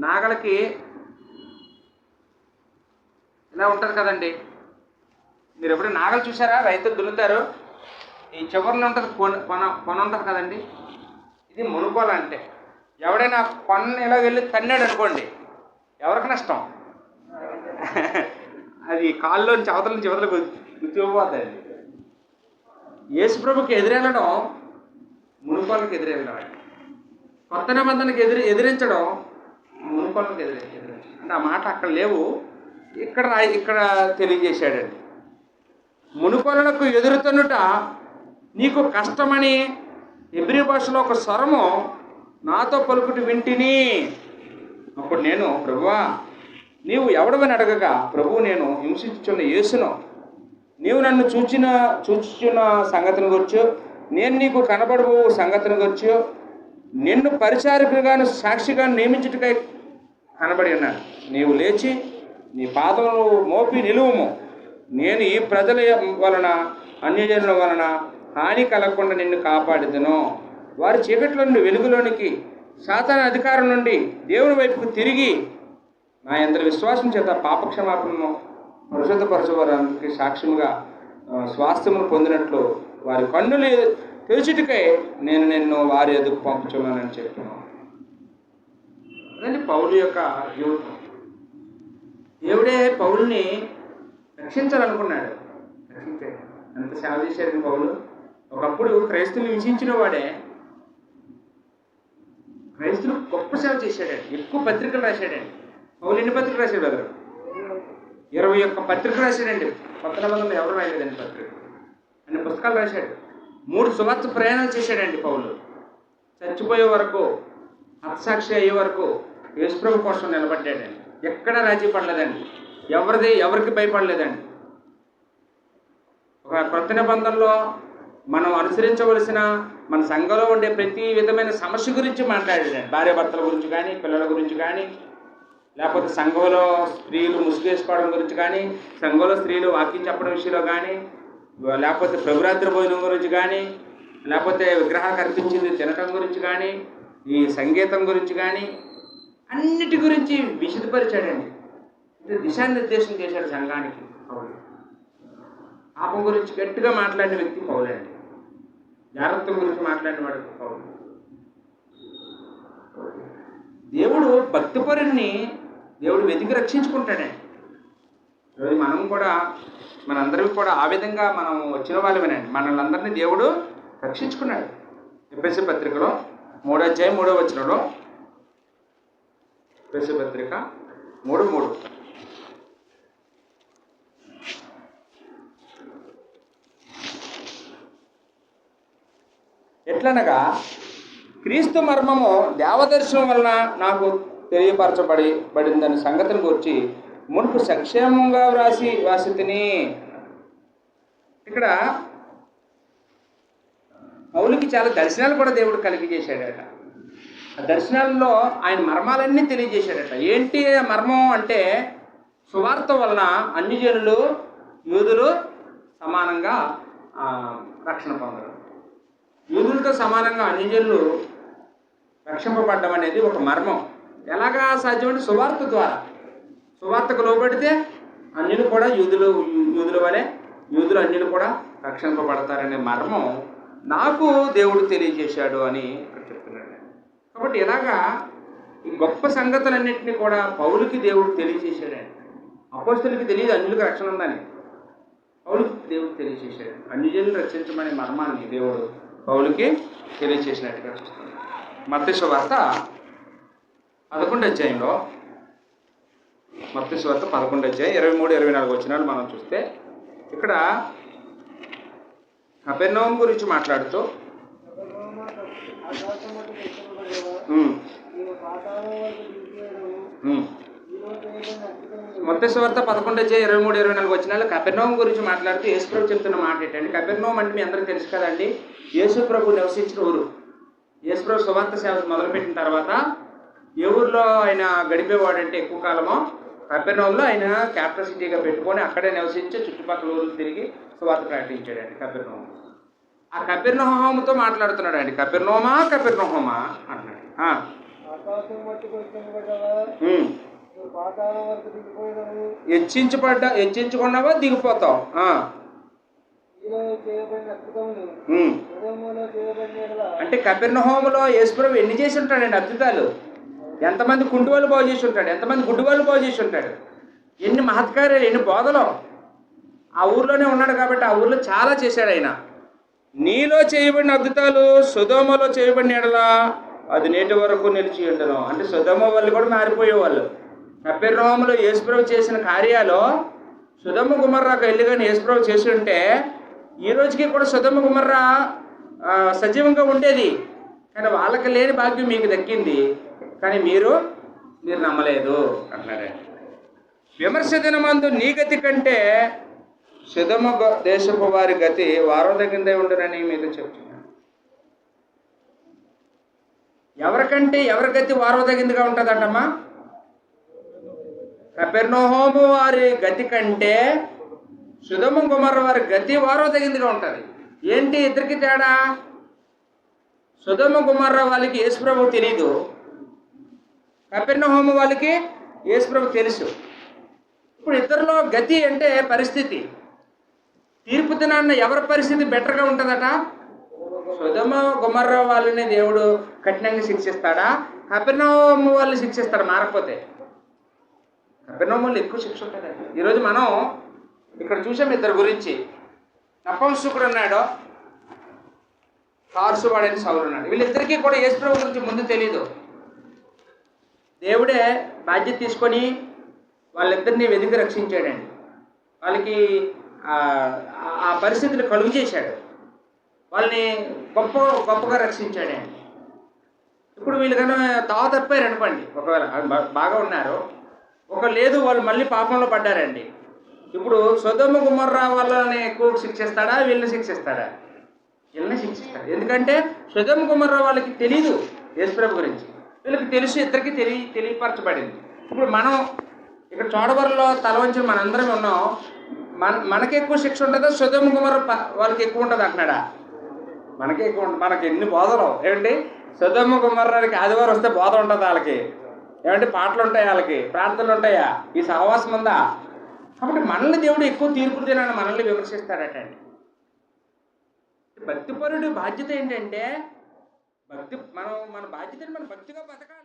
నాగలకి ఇలా ఉంటుంది కదండి. మీరు ఎప్పుడు నాగలు చూసారా? రైతులు దున్నుతారు, ఈ చివరిలో ఉంటుంది కొన ఉంటుంది కదండి, ఇది మునుకోలు. అంటే ఎవడైనా కొన్న ఇలా వెళ్ళి తన్నాడు అనుకోండి, ఎవరికి నష్టం? అది కాళ్ళలోంచి అవతల నుంచి చివరికి గుర్తిపోతుందండి. యేసుప్రభుకి ఎదురెళ్ళడం మునుకోళ్ళకి ఎదురెళ్ళడం అండి. కొత్త నిబంధనకి ఎదిరించడం మునుకోళ్ళకి ఎదిరించడం. అంటే ఆ మాట అక్కడ లేవు, ఇక్కడ తెలియజేశాడండి. మునుకొలకు ఎదురుతున్నట నీకు కష్టమని హెబ్రీ భాషలో ఒక స్వరము నాతో పలుకుటి వింటిని. అప్పుడు నేను, ప్రభువా నీవు ఎవడవని అడగగా, ప్రభువు నేను హింసించుచున్న యేసును, నీవు నన్ను చూచుచున్న సంగతిని గుర్చు, నేను నీకు కనబడబో సంగతిని గుర్చు, నిన్ను పరిచారకునిగాను సాక్షిగాను నియమించుటకై కనబడి ఉన్నాను. నీవు లేచి నీ పాదములు మోపి నిలువుము. నేను ఈ ప్రజల వలన అన్యజనుల వలన హాని కలగకుండా నిన్ను కాపాడుదును. వారి చీకట్లో నుండి వెలుగులోనికి, సాతాను అధికారం నుండి దేవుని వైపుకు తిరిగి నా యందరి విశ్వాసం చేత పాపక్షమాపణను పరిశుద్ధపరచడానికి సాక్ష్యముగా స్వాస్థ్యమును పొందినట్లు వారి కన్నులు తెరుచుటకై నేను నిన్ను వారి ఎదుగు పంపుచున్నానని చెప్తున్నాను. అదండి పౌలు యొక్క జీవితం. దేవుడే పౌలుని రక్షించాలనుకున్నాడు, రక్షించాడు. అంత సేవ చేశాడు పౌలు. ఒకప్పుడు క్రైస్తువులు హింసించిన వాడే, క్రైస్తువులు గొప్ప సేవ చేశాడండి. ఎక్కువ పత్రికలు రాశాడండి పౌలు. ఎన్ని పత్రికలు రాశాడు? 21 పత్రికలు రాశాడండి. కొత్త నిబంధనలో ఎవరు రాయలేదండి పత్రిక, అన్ని పుస్తకాలు రాశాడు. 3 సువార్త ప్రయాణాలు చేశాడండి పౌలు. చచ్చిపోయే వరకు, హతసాక్షి అయ్యే వరకు యేసుప్రభు కోసం నిలబడ్డాడండి. ఎక్కడ రాజీ పడలేదండి, ఎవరికి భయపడలేదండి. ఒక కొత్త నిబంధనలో మనం అనుసరించవలసిన మన సంఘంలో ఉండే ప్రతి విధమైన సమస్య గురించి మాట్లాడాడండి. భార్య భర్తల గురించి కానీ, పిల్లల గురించి కానీ, లేకపోతే సంఘంలో స్త్రీలు ముసుగేసుకోవడం గురించి కానీ, సంఘంలో స్త్రీలు వాక్యం చెప్పడం విషయంలో కానీ, లేకపోతే ప్రభురాత్రి భోజనం గురించి కానీ, లేకపోతే విగ్రహాలకు అర్పించింది తినటం గురించి కానీ, ఈ సంగీతం గురించి కానీ, అన్నిటి గురించి విశదపరిచాడండి. ఇది దిశానిర్దేశం చేశాడు సంఘానికి పౌలు. పాపం గురించి గట్టిగా మాట్లాడిన వ్యక్తి పౌలే అండి. జాగ్రత్త గురించి మాట్లాడిన వాడు పౌలు. దేవుడు భక్తిపరుణ్ణి దేవుడు వెతికి రక్షించుకుంటాడండి. ఈరోజు మనం కూడా మనందరం కూడా ఆ విధంగా మనం వచ్చిన వాళ్ళమేనండి. మనల్ని అందరినీ దేవుడు రక్షించుకున్నాడు. ఎఫెసీ పత్రికలో 3వ అధ్యాయం 3వ వచనంలో, ఎఫెసీ పత్రిక 3:3, ఎట్లనగా క్రీస్తు మర్మము దేవదర్శనం వలన నాకు తెలియపరచబడిందని సంగతిని గురించి మునుపు సంక్షేమంగా వ్రాసితిని. ఇక్కడ పౌలుకి చాలా దర్శనాలు కూడా దేవుడు కలిగజేశాడట. ఆ దర్శనాల్లో ఆయన మర్మాలన్నీ తెలియజేశాడట. ఏంటి ఆ మర్మం అంటే, సువార్త వలన అన్ని జనులు యూదులు సమానంగా రక్షణ పొందడం, యూదులతో సమానంగా అన్ని జనులు రక్షింపబడ్డం అనేది ఒక మర్మం. ఎలాగా సాధ్యమంటే సువార్త ద్వారా. సువార్తకు లోబడితే అన్యులు కూడా యూదుల వలె యూదులు అన్యులు కూడా రక్షింపబడతారనే మర్మం నాకు దేవుడు తెలియజేశాడు అని ఇక్కడ చెప్తున్నాడు. కాబట్టి ఇలాగా ఈ గొప్ప సంగతులన్నింటినీ కూడా పౌలుకి దేవుడు తెలియజేశాడు. అపోస్తలులకి తెలియదు అన్యులకు రక్షణ ఉందని, పౌలుకి దేవుడు తెలియజేశాడు. అన్యజనులను రక్షించమనే మర్మాన్ని దేవుడు పౌలుకి తెలియజేసినట్టుగా చూస్తున్నాడు. మత్తయి సువార్త 11వ అధ్యాయంలో, మత్తయి సువార్త 11వ అధ్యాయం 23-24 వచనాలు మనం చూస్తే, ఇక్కడ కపెర్నౌము గురించి మాట్లాడుతూ మత్తయి సువార్త 11వ అధ్యాయం 23-24 వచనాలు కపెర్నౌము గురించి మాట్లాడుతూ యేసుప్రభు చెప్తున్న మాట ఏంటంటే, కపెర్నౌము అంటే మీ అందరికీ తెలుసు కదండి, యేసుప్రభు నివసించిన ఊరు. యేసుప్రభు సువార్త సేవ మొదలుపెట్టిన తర్వాత ఏ ఊరిలో ఆయన గడిపేవాడంటే ఎక్కువ కాలమో, కపెర్నౌములో ఆయన క్యాపిటల్ సిటీగా పెట్టుకొని అక్కడే నివసించి చుట్టుపక్కల ఊళ్ళు తిరిగి సువార్త ప్రకటించాడండి కపెర్నౌము. ఆ కపెర్నహూముతో మాట్లాడుతున్నాడు అండి. కపెర్నహూమా కపెర్నహూమా అంటున్నాడు. హెచ్చించుకున్నావా దిగిపోతావు. అంటే కపెర్నహూములో యేసుప్రభు ఎన్ని చేసి ఉంటాడండి అద్భుతాలు. ఎంతమంది కుంటివాళ్ళు బాగు చేసి ఉంటాడు, ఎంతమంది గుడ్డివాళ్ళు బాగు చేసి ఉంటాడు, ఎన్ని మహత్కార్యాలు, ఎన్ని బోధలు. ఆ ఊర్లోనే ఉన్నాడు కాబట్టి ఆ ఊర్లో చాలా చేశాడు ఆయన. నీలో చేయబడిన అద్భుతాలు సొదొమలో చేయబడిన ఎడలా అది నేటి వరకు నిలిచి ఉండను. అంటే సొదొమ వాళ్ళు కూడా మారిపోయేవాళ్ళు. కపెర్నహూములో యేసుప్రభు చేసిన కార్యాలు సొదొమ గుమర్రాకు వెళ్ళి కానీ యేసుప్రభు చేసి ఉంటే ఈ రోజుకి కూడా సొదొమ గుమర్రా సజీవంగా ఉండేది. కానీ వాళ్ళకి లేని భాగ్యం మీకు దక్కింది, కానీ మీరు నమ్మలేదు అంటున్నాడు. విమర్శ దినమందు నీ గతి కంటే సొదొమ దేశపు వారి గతి వారో తగిందే ఉండరని మీతో చెప్తున్నాను. ఎవరికంటే ఎవరి గతి వారో తగిందిగా ఉంటుందంటమ్మా? కపెర్నహూము వారి గతి కంటే సొదొమ గొమొర్రా వారి గతి వారో తగిందిగా ఉంటుంది. ఏంటి ఇద్దరికి తేడా? సొదొమ గొమొర్రా వాళ్ళకి యేసుప్రభు తెలీదు, కపెర్నహూము వాళ్ళకి యేసుప్రభు తెలుసు. ఇప్పుడు ఇద్దరిలో గతి అంటే పరిస్థితి. తీర్పు దినాన్న ఎవరి పరిస్థితి బెటర్గా ఉంటుందట? సొదొమ గొమొర్రా వాళ్ళని దేవుడు కఠినంగా శిక్షిస్తాడా, కపెర్నహూము వాళ్ళని శిక్షిస్తాడు మారకపోతే? కపెర్నహూము వాళ్ళు ఎక్కువ శిక్ష ఉంటుందండి. ఈరోజు మనం ఇక్కడ చూసాం ఇద్దరు గురించి. నపుంసకుడు ఉన్నాడు, తార్సువాడని సౌలు ఉన్నాడు. వీళ్ళిద్దరికీ కూడా యేసుప్రభు గురించి ముందు తెలీదు. దేవుడే బాధ్యత తీసుకొని వాళ్ళిద్దరినీ వెతికి రక్షించాడండి. వాళ్ళకి ఆ పరిస్థితులు కలుగు చేశాడు, వాళ్ళని గొప్పగా రక్షించాడండి. ఇప్పుడు వీళ్ళు కానీ తావ తప్పారు అనుకోండి, ఒకవేళ బాగా ఉన్నారు, ఒక లేదు వాళ్ళు మళ్ళీ పాపంలో పడ్డారండి. ఇప్పుడు సొదొమ గొమొర్రా వాళ్ళని ఎక్కువ శిక్షిస్తాడా, వీళ్ళని శిక్షిస్తాడా? వీళ్ళని శిక్షిస్తాడు. ఎందుకంటే సొదొమ గొమొర్రా వాళ్ళకి తెలీదు యేసుప్రభు గురించి, వీళ్ళకి తెలుసు, ఇద్దరికి తెలియపరచబడింది. ఇప్పుడు మనం ఇక్కడ చోడవరంలో తల వంచి మనందరం ఉన్నాం. మనకి ఎక్కువ శిక్ష ఉంటుందా, సొదొమ గొమొర్రా వాళ్ళకి ఎక్కువ ఉంటుంది అంటున్నాడా? మనకే ఎక్కువ ఉంటుంది. మనకి ఎన్ని బోధలు ఏమండి? సొదొమ గొమొర్రాకి ఆదివారం వస్తే బోధ ఉంటుంది వాళ్ళకి. ఏమంటే పాటలు ఉంటాయా, వాళ్ళకి ప్రార్థనలు ఉంటాయా, ఈ సహవాసం ఉందా? కాబట్టి మనల్ని దేవుడు ఎక్కువ తీర్పులు తినని మనల్ని విమర్శిస్తాడట అండి. భక్తిపరుడి బాధ్యత ఏంటంటే మన బాధ్యతని మనం భక్తిగా బతకాలి.